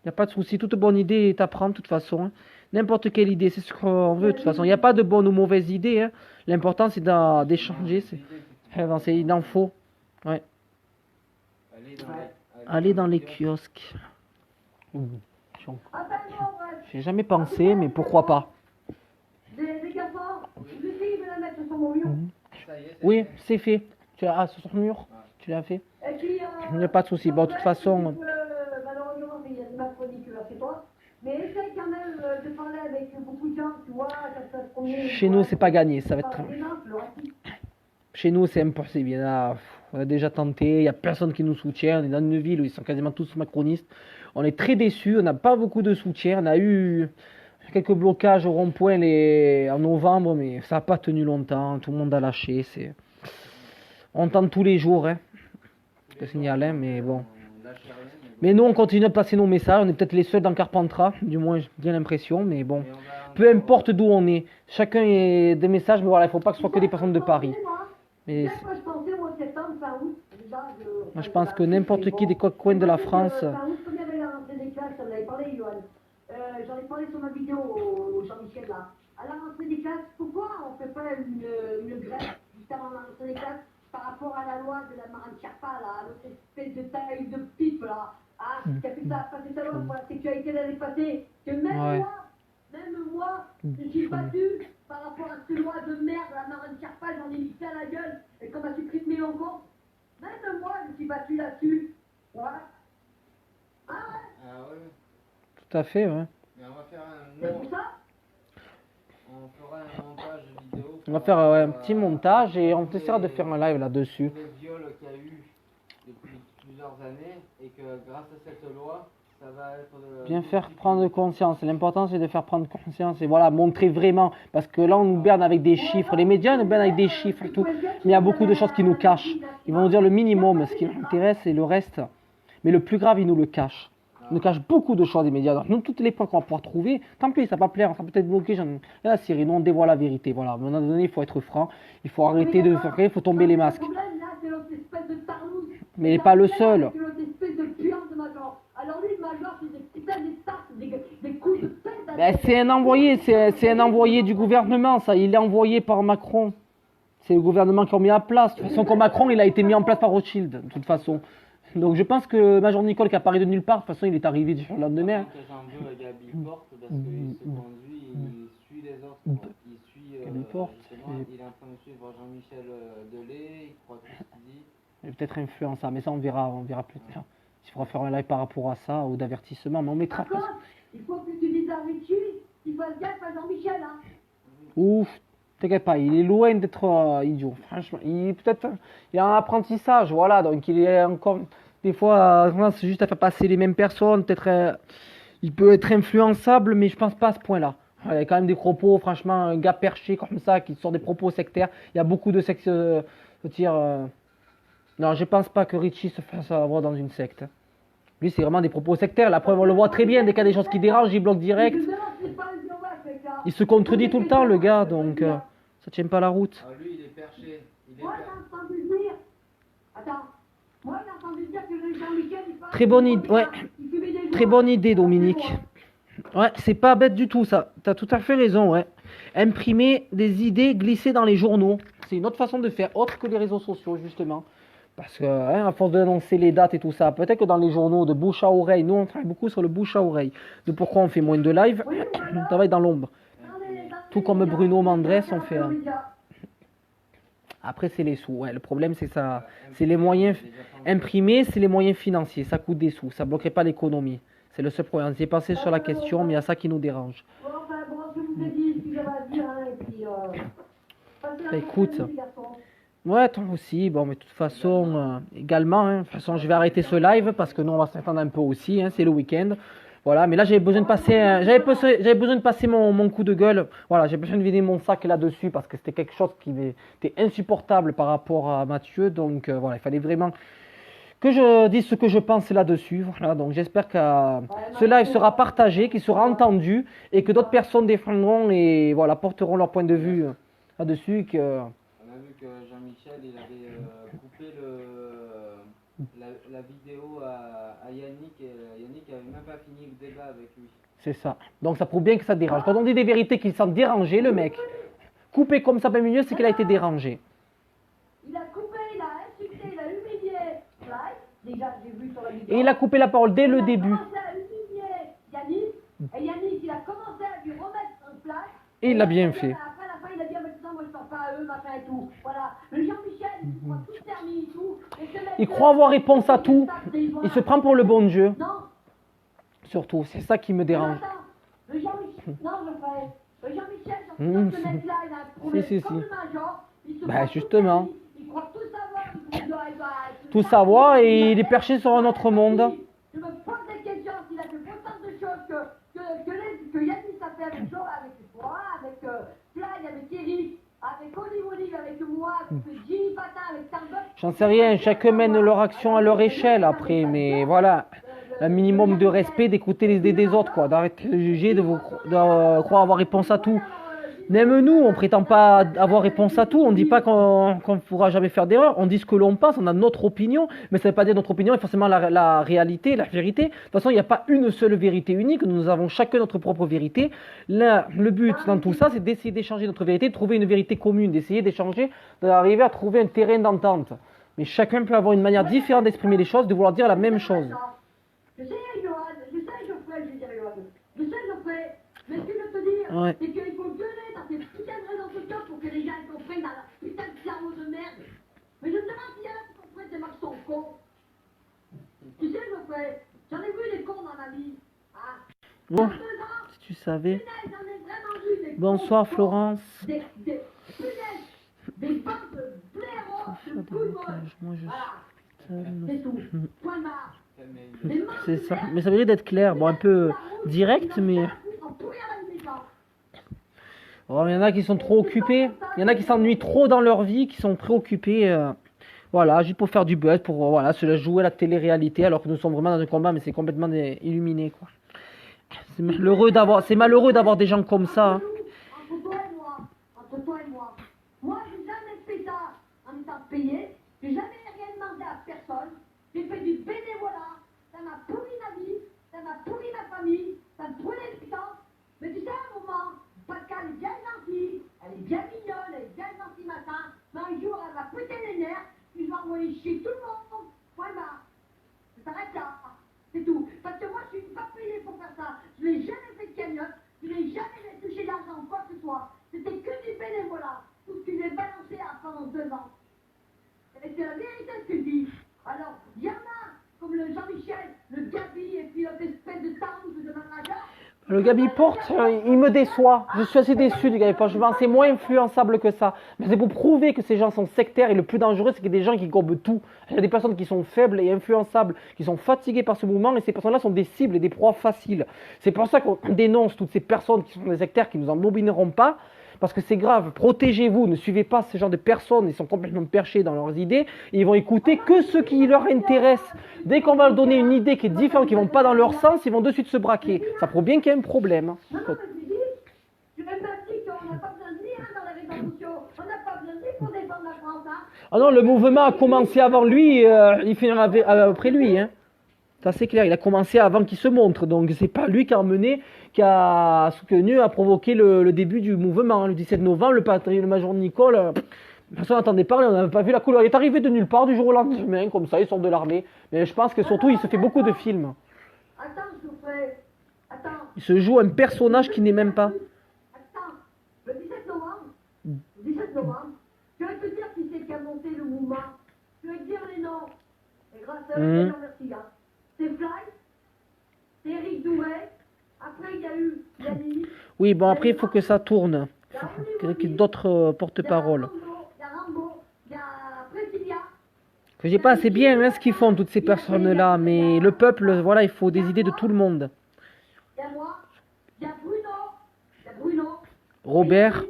Il n'y a pas de souci. Toute bonne idée est à prendre, de toute façon. Hein. N'importe quelle idée, c'est ce qu'on veut, de toute façon. Il n'y a pas de bonne ou mauvaise idée. Hein. L'important, c'est d'échanger. Il en faut. Ouais. Aller dans les kiosques. J'ai jamais pensé, mais pourquoi pas. Des garçons, j'essaye de la mettre sur mon mur. Oui, c'est fait. Tu as sur ton mur. Tu l'as fait. Et puis, Il n'y a pas de souci. Bon, de toute façon. Malheureusement, il y a ma chronique là chez toi. Mais essaye quand même de parler avec beaucoup de gens, tu vois. Ça se promener, Chez nous, c'est pas gagné. Ça va être. les gens, le racisme. Chez nous, c'est impossible. On a déjà tenté. Il n'y a personne qui nous soutient. On est dans une ville où ils sont quasiment tous macronistes. On est très déçus. On n'a pas beaucoup de soutien. On a eu quelques blocages au rond-point en novembre, mais ça n'a pas tenu longtemps. Tout le monde a lâché. On tente tous les jours. Hein. Je te signale, hein, mais bon. Mais nous, on continue à passer nos messages. On est peut-être les seuls dans Carpentras. Du moins, j'ai bien l'impression. Mais bon. Peu importe d'où on est. Chacun a des messages. Mais voilà, il ne faut pas que ce soit que des personnes de Paris. Mais Moi, je pensais au mois de septembre, fin août. moi, je pense que n'importe qui des coins de la France. Fin août, comme il y avait la rentrée des classes, on avait parlé, Johan. J'en ai parlé sur ma vidéo au Jean-Michel là. À la rentrée des classes, pourquoi on ne fait pas une grève juste avant la rentrée des classes par rapport à la loi de la Marine Sherpa, là, l'autre espèce de taille de pipe là, hein, qui a fait ça, passer sa loi pour la sexualité l'année passée, que même moi, je suis battue par rapport à cette loi de merde, la Marine Sherpa, j'en ai mis plein la gueule, et qu'on m'a supprimé mon compte. Même moi, je suis battue là-dessus. Voilà. Ah ouais. Ah ouais. Tout à fait, ouais. Mais on va faire C'est pour ça. On fera un montage vidéo. On va faire un petit montage et on essaiera de faire un live là-dessus. Les viols qu'il y a eu depuis plusieurs années et que grâce à cette loi, ça va être... Bien faire prendre conscience. L'important, c'est de faire prendre conscience et voilà, montrer vraiment. Parce que là, on nous berne avec des chiffres. Les médias nous bernent avec des chiffres et tout. Mais il y a beaucoup de choses qui nous cachent. Ils vont nous dire le minimum, ce qui nous intéresse et le reste. Mais le plus grave, ils nous le cachent. Ils nous cachent beaucoup de choses, les médias. Donc, nous, toutes les points qu'on va pouvoir trouver, tant pis, ça va pas plaire, ça peut être bloqué. La Syrie, nous, on dévoile la vérité. Voilà. À un moment donné, il faut être franc. Il faut arrêter de faire, il faut tomber les masques. Mais il n'est pas le seul. Alors lui, le major, c'est des putains de tartes, des coups de pelle. Ben, c'est un envoyé du gouvernement, ça. Il est envoyé par Macron. C'est le gouvernement qui a mis à place. De toute façon, comme Macron, il a été mis en place par Rothschild, de toute façon. Donc je pense que Major Nicole qui apparaît de nulle part, de toute façon, il est arrivé du lendemain. Que j'en veux à Gabi Porte parce qu'il se conduit, il suit suit les autres. Quoi. Il suit. Qu'importe. Il est en train de suivre Jean-Michel Delay, il croit tout ce qu'il dit. Il est peut-être influençable, mais ça on verra plus tard. Il faudra faire un live par rapport à ça ou d'avertissement, mais on mettra. Par contre, il faut que tu dises à Richie qu'il fasse gaffe à Jean-Michel. Hein. Ouf, t'inquiète pas, il est loin d'être idiot. Franchement, il a un apprentissage, voilà, donc il est encore des fois c'est juste à faire passer les mêmes personnes, peut-être il peut être influençable, mais je pense pas à ce point-là. Il y a quand même des propos, franchement, un gars perché comme ça qui sort des propos sectaires. Il y a beaucoup de sectes, non, je pense pas que Richie se fasse avoir dans une secte. Lui, c'est vraiment des propos sectaires. La preuve, on le voit très bien. Dès qu'il y a des choses qui dérangent, il bloque direct. Il se contredit tout le temps, le gars, donc ça tient pas la route. Ah, lui, il est perché. Moi, j'ai entendu dire. Attends. Moi, j'ai entendu dire que Jean-Michel, il parle. Très bonne idée, ouais. Très bonne idée, Dominique. Ouais, c'est pas bête du tout, ça. T'as tout à fait raison, ouais. Imprimer des idées glissées dans les journaux. C'est une autre façon de faire, autre que les réseaux sociaux, justement. Parce que, à force d'annoncer les dates et tout ça, peut-être que dans les journaux, de bouche à oreille, nous on travaille beaucoup sur le bouche à oreille. De pourquoi on fait moins de live, on travaille dans l'ombre. Tout comme Bruno Mandress, on fait. Après, c'est les sous. Ouais. Le problème, c'est ça. C'est les moyens imprimés, c'est les moyens financiers. Ça coûte des sous. Ça bloquerait pas l'économie. C'est le seul problème. J'ai pensé sur la question, mais il y a ça qui nous dérange. Bon, je vous ai dit ce que j'avais à dire, hein, et puis. Écoute. Ouais, toi aussi. Bon, mais de toute façon, également, hein, de toute façon, je vais arrêter ce live parce que nous, on va s'attendre un peu aussi. Hein, c'est le week-end. Voilà, mais là, j'avais besoin de passer, mon coup de gueule. Voilà, j'ai besoin de vider mon sac là-dessus parce que c'était quelque chose qui était insupportable par rapport à Mathieu. Donc, voilà, il fallait vraiment que je dise ce que je pense là-dessus. Voilà, donc j'espère que ce live sera partagé, qu'il sera entendu et que d'autres personnes défendront et voilà, porteront leur point de vue là-dessus. On a vu que Jean-Michel, il avait coupé la vidéo à Yannick, et Yannick n'avait même pas fini le débat avec lui. C'est ça. Donc ça prouve bien que ça dérange. Quand on dit des vérités qu'il sent dérangé, le mec, coupé comme ça, milieu, c'est qu'il a été dérangé. Il a coupé, il a insulté, il a humilié Fly. Déjà, j'ai vu sur la vidéo. Et il a coupé la parole dès le début. Il a commencé à humilier Yannick, et Yannick, il a commencé à lui remettre en place. Et il l'a bien fait. Après la fin, il a dit, ah, mais tout ça, moi je parle pas à eux, machin et tout. Voilà. Le Jean-Michel, il croit tout terminé et tout. Il croit avoir réponse à tout. Il se prend pour le bon Dieu. Non. Surtout, c'est ça qui me dérange. Le Jean-Michel, non, le Jean-Michel, ce mec-là, il a trouvé comme le major. Bah justement. Il croit tout savoir. Tout savoir et il est perché sur un autre monde. Je me pose des questions s'il a fait autant de choses que Yannis a fait avec toi, avec Fly, avec Eric, avec Olive, avec moi, avec Jimmy Patin, avec Starbucks. J'en sais rien, chacun mène leur action à leur échelle après, mais voilà. Un minimum de respect, d'écouter les idées des autres, quoi, d'arrêter de juger, de croire avoir réponse à tout. Même nous, on prétend pas avoir réponse à tout, on dit pas qu'on ne pourra jamais faire d'erreur, on dit ce que l'on pense, on a notre opinion, mais ça ne veut pas dire notre opinion est forcément la réalité, la vérité. De toute façon, il n'y a pas une seule vérité unique, nous avons chacun notre propre vérité. Là, le but dans tout ça, c'est d'essayer d'échanger notre vérité, de trouver une vérité commune, d'essayer d'échanger, d'arriver à trouver un terrain d'entente. Mais chacun peut avoir une manière différente d'exprimer les choses, de vouloir dire la même chose. Je sais, Johan, je sais, Geoffrey, je vais dire Johan. Je sais, Geoffrey, mais ce que je veux te dire, c'est qu'il faut gueuler dans ces putains de réseaux sociaux pour que les gens comprennent dans leur putain de cerveau de merde. Mais je me demande s'il y en a qui comprennent ces mecs sont cons. Tu sais, Geoffrey, j'en ai vu des cons dans ma vie. Hein. Bon, si tu savais. J'en ai vraiment vu des Bonsoir cons, Florence. Des bandes de blaireaux, de couilles. Moi je Voilà. C'est tout. Point barre. C'est ça, mais ça mérite d'être clair, bon un peu direct, mais oh, il y en a qui sont trop occupés, il y en a qui s'ennuient trop dans leur vie, qui sont préoccupés, voilà, juste pour faire du buzz, pour voilà, se la jouer à la télé-réalité, alors que nous sommes vraiment dans un combat, mais c'est complètement illuminé, quoi. C'est malheureux d'avoir des gens comme ça. Hein. Entre toi et moi, moi j'ai jamais fait ça en étant payé, j'ai jamais rien demandé à personne. J'ai fait du bénévolat, ça m'a pourri ma vie, ça m'a pourri ma famille, ça me prenait du temps. Mais tu sais, à un moment, Pascal est bien gentille, elle est bien mignonne, elle est bien gentille matin, mais un jour elle va péter les nerfs, puis je vais envoyer chier tout le monde. Point barre. Ça s'arrête là. C'est tout. Parce que moi je suis pas payée pour faire ça. Je n'ai jamais fait de cagnotte, je n'ai jamais touché d'argent, quoi que c'est la vérité ce que je dis. Alors, il y en a, comme le Jean-Michel, le Gabi, et puis l'autre espèce de tarou de manager. Le Gabi Porte, il me déçoit. Je suis assez déçu du Gabi Porte. Je pense que c'est moins influençable que ça. Mais c'est pour prouver que ces gens sont sectaires et le plus dangereux, c'est qu'il y a des gens qui gobent tout. Il y a des personnes qui sont faibles et influençables, qui sont fatiguées par ce mouvement et ces personnes-là sont des cibles et des proies faciles. C'est pour ça qu'on dénonce toutes ces personnes qui sont des sectaires qui nous embobineront pas. Parce que c'est grave, protégez-vous, ne suivez pas ce genre de personnes, ils sont complètement perchés dans leurs idées, et ils vont écouter que ce qui leur intéresse. Dès qu'on va leur donner une idée qui est différente, qui ne vont pas dans leur sens, ils vont de suite se braquer. Ça prouve bien qu'il y a un problème. Non, mais je dis, je même pas dit qu'on n'a pas besoin de lire dans les réseaux sociaux, on n'a pas besoin de lire pour défendre la France. Hein. Ah non, le mouvement a commencé avant lui, il finira après lui. Hein. Ça c'est clair, il a commencé avant qu'il se montre, donc c'est pas lui qui a emmené, qui a soutenu, a provoqué le début du mouvement. Le 17 novembre, le major Nicole, personne n'entendait parler, on n'avait pas vu la couleur. Il est arrivé de nulle part du jour au lendemain, comme ça, il sort de l'armée. Mais je pense que surtout, il se fait beaucoup de films. Attends, je vous fais. Attends. Il se joue un personnage qui n'est même pas. Attends, le 17 novembre, je vais te dire qui c'est qui a monté le mouvement. Je vais te dire les noms. Et grâce à eux, je les remercie. Hein. C'est Fly, c'est Eric Douret, après il y a eu Yannick. Oui, bon, après, il faut que ça tourne. Il y a d'autres porte-paroles. Il y a Rambo, il y a Priscilla. Que j'ai pas assez bien hein, ce qu'ils font, toutes ces personnes-là. Mais le peuple, voilà, il faut des idées de tout le monde. Il y a moi, il y a Bruno, Robert.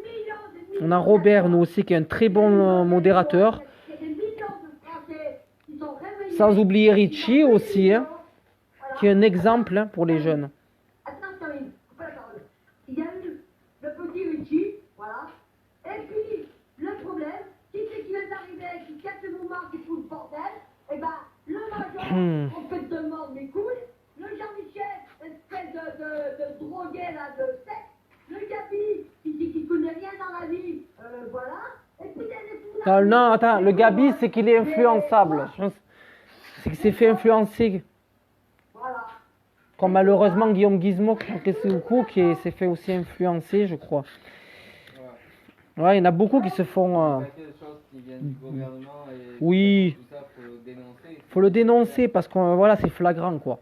On a Robert, nous aussi, qui est un très bon modérateur. il y a des millions de Français qui sont réveillés. Sans oublier Richie aussi, hein, qui est un exemple hein, pour les jeunes. Attends, Karine, coupe la parole. Il y a eu le petit Richie, voilà. Et puis, le problème, qui c'est qui vient d'arriver, qui casse le mouvement, qui fout le bordel, et ben, le major, on fait de mordre les couilles, le Jean-Michel, espèce de drogué, là, de sexe, le Gabi, qui connaît rien dans la vie, voilà. Et puis, il y a les fous. Non, attends, le Gabi, c'est qu'il est influençable. C'est qu'il s'est fait influencer. Voilà. Comme malheureusement Guillaume Gizmo qui s'est fait aussi influencer, je crois. Ouais, il y en a beaucoup qui se font... Il y a des choses qui viennent du gouvernement et Oui. tout ça, faut le dénoncer. Faut le dénoncer parce que voilà, c'est flagrant quoi.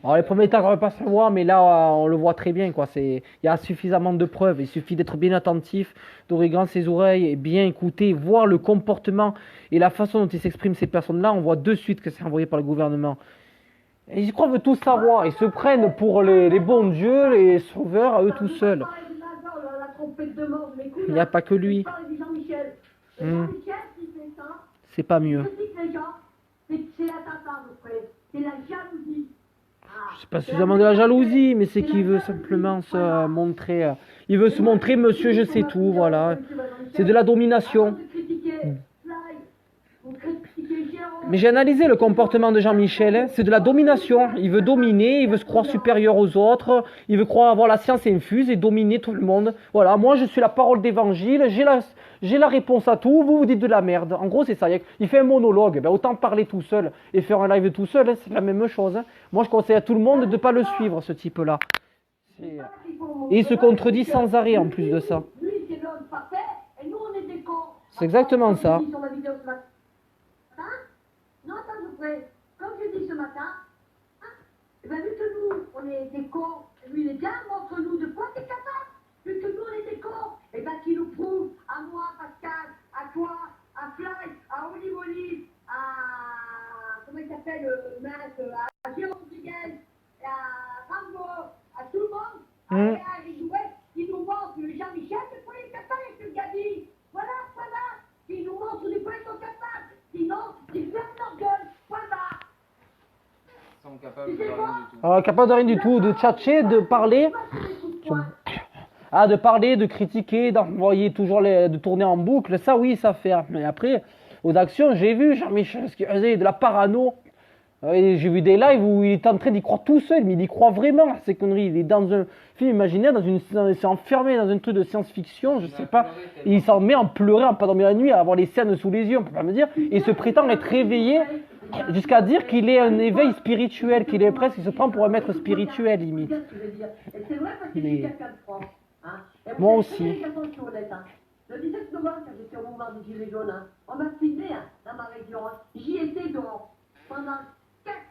Alors les premiers temps on ne va pas se voir, mais là on le voit très bien quoi. Il y a suffisamment de preuves, il suffit d'être bien attentif, d'ouvrir grand ses oreilles et bien écouter, voir le comportement et la façon dont ils s'expriment ces personnes-là, on voit de suite que c'est envoyé par le gouvernement. Et ils croient tout savoir, ils se prennent pour les bons dieux, les sauveurs à eux tout seuls. Il n'y a pas que lui. C'est pas mieux. C'est pas suffisamment de la jalousie, mais c'est qu'il veut simplement se montrer. Il veut se montrer monsieur je sais tout, voilà. C'est de la domination. Mais j'ai analysé le comportement de Jean-Michel, hein. C'est de la domination. Il veut dominer, il veut se croire supérieur aux autres, il veut croire avoir la science infuse et dominer tout le monde. Voilà, moi je suis la parole d'évangile, j'ai la réponse à tout, vous dites de la merde. En gros c'est ça, il fait un monologue, ben, autant parler tout seul et faire un live tout seul, hein, c'est la même chose. Hein. Moi je conseille à tout le monde de ne pas le suivre, ce type-là. Et il se contredit sans arrêt en plus de ça. C'est exactement ça. Non, attends, je ferai, comme je dis ce matin, hein, et bien, vu que nous, on est des cons, et lui, il est bien, montre-nous de quoi t'es capable. Vu que nous, on est des cons, et bien, qu'il nous prouve, à moi, Pascal, à toi, à Fly, à Olive Olive, à, comment il s'appelle, mince, à Jérôme Rodriguez, à Rambo, à tout le monde, à Eric Douet, qui nous montre le Jean-Michel, de quoi il est capable avec le Gabi. Voilà, qui nous montre de quoi ils sont capables. Sinon, ils ferment leur gueule. Voilà. Ils sont capables de rien du tout. Capable de rien du tout, de tchatcher, de parler. Ah, de parler, de critiquer, d'envoyer toujours de tourner en boucle. Ça, oui, ça fait. Mais après, aux actions, j'ai vu Jean-Michel, ce qu'il faisait de la parano. J'ai vu des lives où il est en train d'y croire tout seul, mais il y croit vraiment à ces conneries. Il est dans un film imaginaire, il s'est enfermé dans un truc de science-fiction, je sais pas. Et il s'en met en pleurant, en pas dormir la nuit, à avoir les scènes sous les yeux, on peut pas me dire. Et il se prétend être réveillé jusqu'à dire qu'il est un éveil spirituel, qu'il est presque, il se prend pour un maître spirituel limite. Mais moi aussi. Le 17 novembre, quand j'étais au mouvement des Gilets jaunes, hein, on m'a filmé hein, dans ma région. Hein. J'y étais dehors. Pendant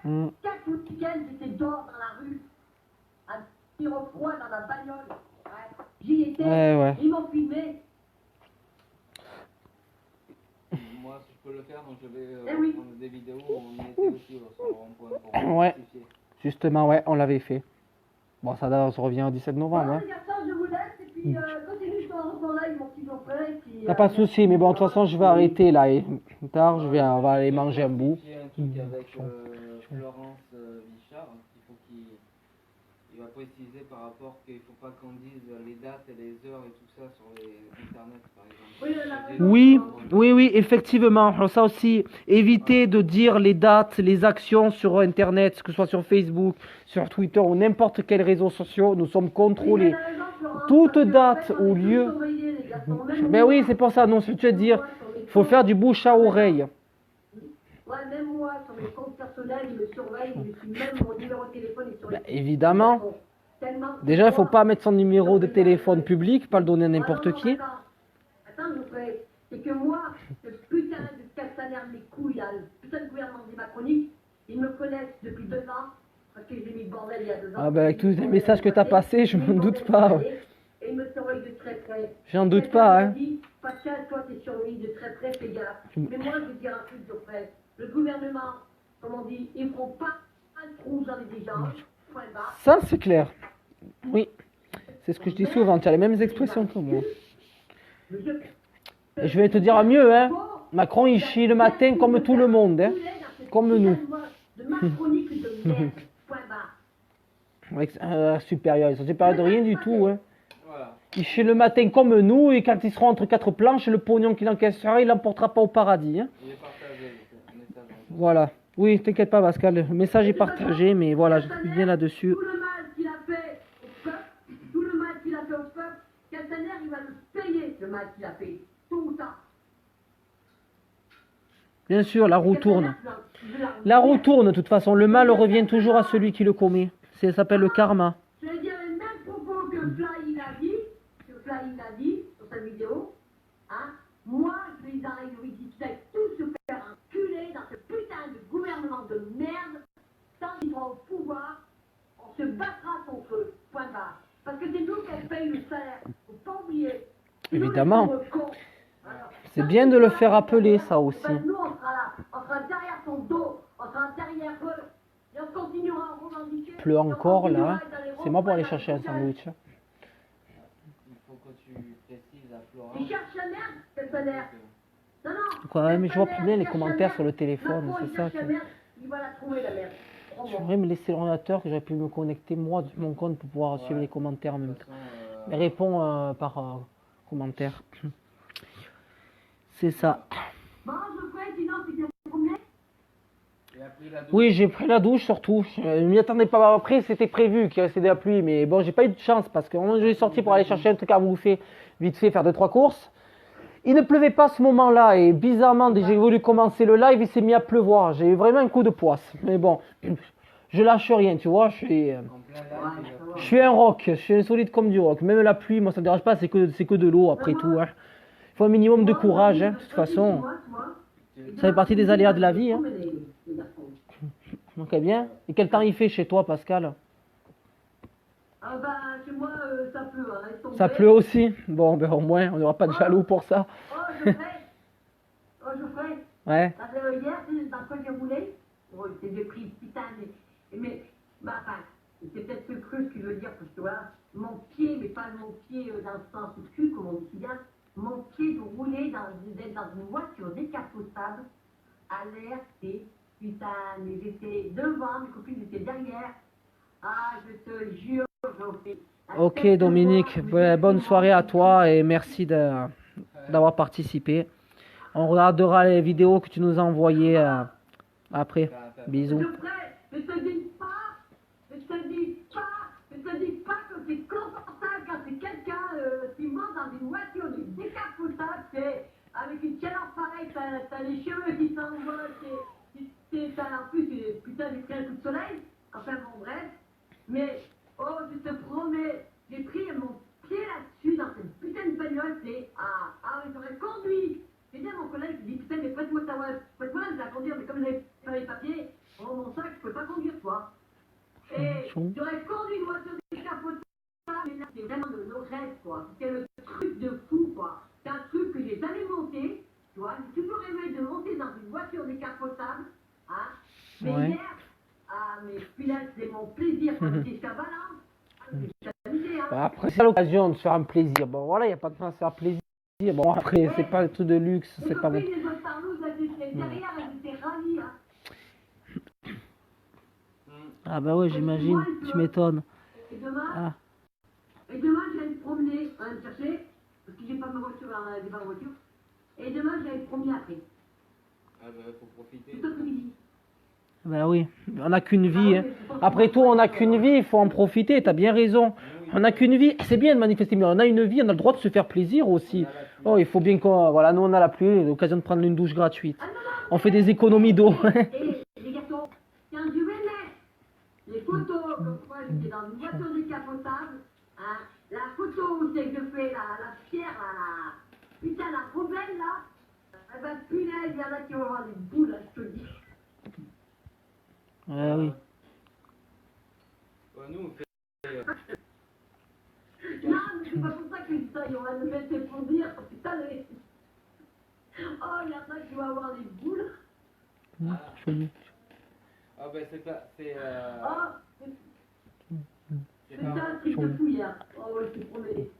4 week-ends, j'étais dehors dans la rue. Un petit froid dans ma bagnole. Ouais. J'y étais. Ouais. Ils m'ont filmé. Moi, si je peux le faire, donc je vais oui. prendre des vidéos où on y était aussi sur le rond-point pour Ouais. justifier. Justement, ouais, on l'avait fait. Bon, ça se revient au 17 novembre. Voilà, Hein. les garçons, je vous laisse. Et puis, continue ton live, mon petit Geoffrey. T'as pas de souci, mais bon, de toute façon, je vais arrêter là. Et tard, on va aller manger un bout. Il y a un truc avec Florence Vichard, il faut il va préciser par rapport qu'il ne faut pas qu'on dise les dates et les heures et tout ça sur les internet par exemple. Oui, effectivement. Alors ça aussi, éviter de dire les dates, les actions sur Internet, que ce soit sur Facebook, sur Twitter ou n'importe quel réseau social. Nous sommes contrôlés. Toute date ou lieu. Mais oui, c'est pour ça. Non, ce que tu veux dire, il faut faire du bouche à oreille. Ouais, même moi, sur mes comptes personnels, ils me surveillent, même mon numéro de téléphone est sur les... Évidemment. Déjà, il ne faut pas mettre son numéro de téléphone public, pas le donner à n'importe qui. Attends, c'est que moi, ce putain de Castaner, mes couilles, là, le putain de gouvernement des macroniques, ils me connaissent depuis 2 ans, parce que j'ai mis le bordel il y a 2 ans. Ah ben, avec tous les messages que tu as passés, je m'en doute pas. Et ils me surveillent de très près. J'en doute pas, hein. Pascal, toi, t'es surveillé de très près, fais gaffe. Mais moi, je vais dire un truc de près. Le gouvernement, comme on dit, ils ne feront pas un trou dans les gens. Point barre. Ça, c'est clair. Oui. C'est ce que je dis souvent. Tu as les mêmes expressions que moi. Et je vais te dire mieux, hein. Macron, il chie le matin comme tout le monde, hein. Comme nous. Avec supérieur. Ils sont supérieurs de rien du tout, hein. Il chie le matin comme nous, et quand ils seront entre 4 planches, le pognon qu'il encaissera, il l'emportera pas au paradis, hein. Il est partagé, le message. Voilà. Oui, t'inquiète pas, Pascal. Le message est partagé, mais voilà, je suis bien là-dessus. Tout le mal qu'il a fait au peuple, tout le mal qu'il a fait au peuple, Castaner, il va le payer, le mal qu'il a fait. Tout ça. Bien sûr, la roue tourne. La roue tourne, de toute façon. Le mal revient toujours à celui qui le commet. Ça s'appelle le karma. Je vais dire les mêmes propos que Fly il a dit sur sa vidéo. Hein. Moi, je les arrête de visiter tous se faire enculer dans ce putain de gouvernement de merde. Tant qu'ils seront au pouvoir, on se battra contre eux. Point barre. Parce que c'est nous qui payons le salaire. Faut pas oublier. Évidemment. C'est bien de le faire appeler, ça aussi. Nous, on sera là. On sera derrière son dos. On sera derrière eux. Et on continuera à revendiquer. Il pleut encore, là. C'est moi pour aller chercher un sandwich. Il faut que tu précises à Florence. Il cherche la merde, cette salaire. Non, non. Quoi, mais je vois plus bien les commentaires sur le téléphone, c'est ça. Il va la trouver, la merde. J'aimerais me laisser l'ordinateur, que j'aurais pu me connecter moi de mon compte pour pouvoir suivre les commentaires en même temps. Mais réponds par commentaire. C'est ça. Bon, je ferai, sinon, tu t'es combien? Oui, j'ai pris la douche surtout. Je ne m'y attendais pas. Après, c'était prévu qu'il restait de la pluie. Mais bon, j'ai pas eu de chance parce que je suis sorti pour aller chercher un truc à bouffer, vite fait, faire 2-3 courses. Il ne pleuvait pas à ce moment-là. Et bizarrement, dès que j'ai voulu commencer le live, il s'est mis à pleuvoir. J'ai eu vraiment un coup de poisse. Mais bon, je lâche rien, tu vois. Je suis un rock. Je suis insolite comme du rock. Même la pluie, moi, ça me dérange pas. C'est que de l'eau après tout. Hein. Il faut un minimum de courage. Hein. De toute façon, ça fait partie des aléas de la vie. Hein. Ok, bien. Et quel temps il fait chez toi, Pascal? Ah bah, chez moi, ça pleut. Hein. Ça pleut aussi? Bon, ben au moins, on n'aura pas de jaloux pour ça. Oh, je ferai. Ouais. Hier, dans quoi j'ai roulé, j'ai pris putain, mais bah, enfin, c'est peut-être le creux ce que je veux dire, parce que tu vois, mon pied, mais pas mon pied dans le sens du cul, comme on dit bien, mon pied de rouler dans une voiture décapotable, à l'air, c'est putain, mais j'étais devant, mes copines étaient derrière. Ah, je te jure, je fais. Ok, Dominique, bonne soirée à toi et merci d'avoir participé. On regardera les vidéos que tu nous as envoyées après. Bisous. Je te dis pas que c'est confortable quand c'est quelqu'un qui monte dans une voiture décapotable, c'est avec une chaleur pareille, t'as les cheveux qui s'envolent, en plus, putain, j'ai pris un coup de soleil, enfin bon, bref, mais, oh, je te promets, j'ai pris mon pied là-dessus dans cette putain putain de bagnole, c'est ah, mais j'aurais conduit. C'est bien mon collègue qui dit putain, mais prête-moi ta voix, prête-moi je vais conduire, mais comme j'avais pas les papiers, oh, mon sac, je peux pas conduire, toi. Et j'aurais conduit une voiture décapotable, mais là, c'est vraiment le rêve, quoi. C'est le truc de fou, quoi. C'est un truc que j'ai jamais monté, tu vois. J'ai toujours rêvé de monter dans une voiture décapotable, hein. Mais Ouais. hier, ah, mais celui-là, c'est mon plaisir, quand j'étais à Valence. Bah, après, c'est l'occasion de se faire un plaisir. Bon, voilà, il n'y a pas de temps à se faire plaisir. Bon, après, c'est pas le truc de luxe, c'est pas bon. Les autres parlouses, elles étaient derrière, elles étaient ravies, hein. Ah bah ouais, j'imagine, tu m'étonnes. Et demain, Ah. je vais me promener, me chercher, parce que j'ai pas ma voiture, j'ai pas ma voiture. Et demain, je vais me promener après. Ah bah, faut profiter. Tout après-midi. Bah oui, on n'a qu'une vie. Hein. Après tout, on n'a qu'une vie, il faut en profiter, t'as bien raison. On n'a qu'une vie, c'est bien de manifester, mais on a une vie, on a le droit de se faire plaisir aussi. Oh, il faut bien qu'on... Voilà, nous on a la pluie, l'occasion de prendre une douche gratuite. On fait des économies d'eau. Et les gâteaux, quand je vais mettre les photos, comme quoi j'étais dans une voiture décapotable, hein, la photo où c'est que je fais la pierre, là, putain, la problème là, eh ben punaise, il y en a qui vont avoir des boules, là, je te le dis. Ouais, oui. Ouais, nous, on fait... Non, mais c'est pas pour ça que je dis ça, on va nous mettre pour dire, putain, les... Oh, il y en a qui vont avoir des boules. Ah bah, c'est pas... C'est... Oh, C'est c'est un truc de fou hier. Oh, ouais, je te promets.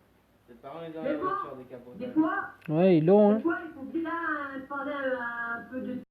Ses parents, ils ont la voiture décapotable. Des fois, Ouais, ils l'ont, hein. des fois, il faut bien parler un peu de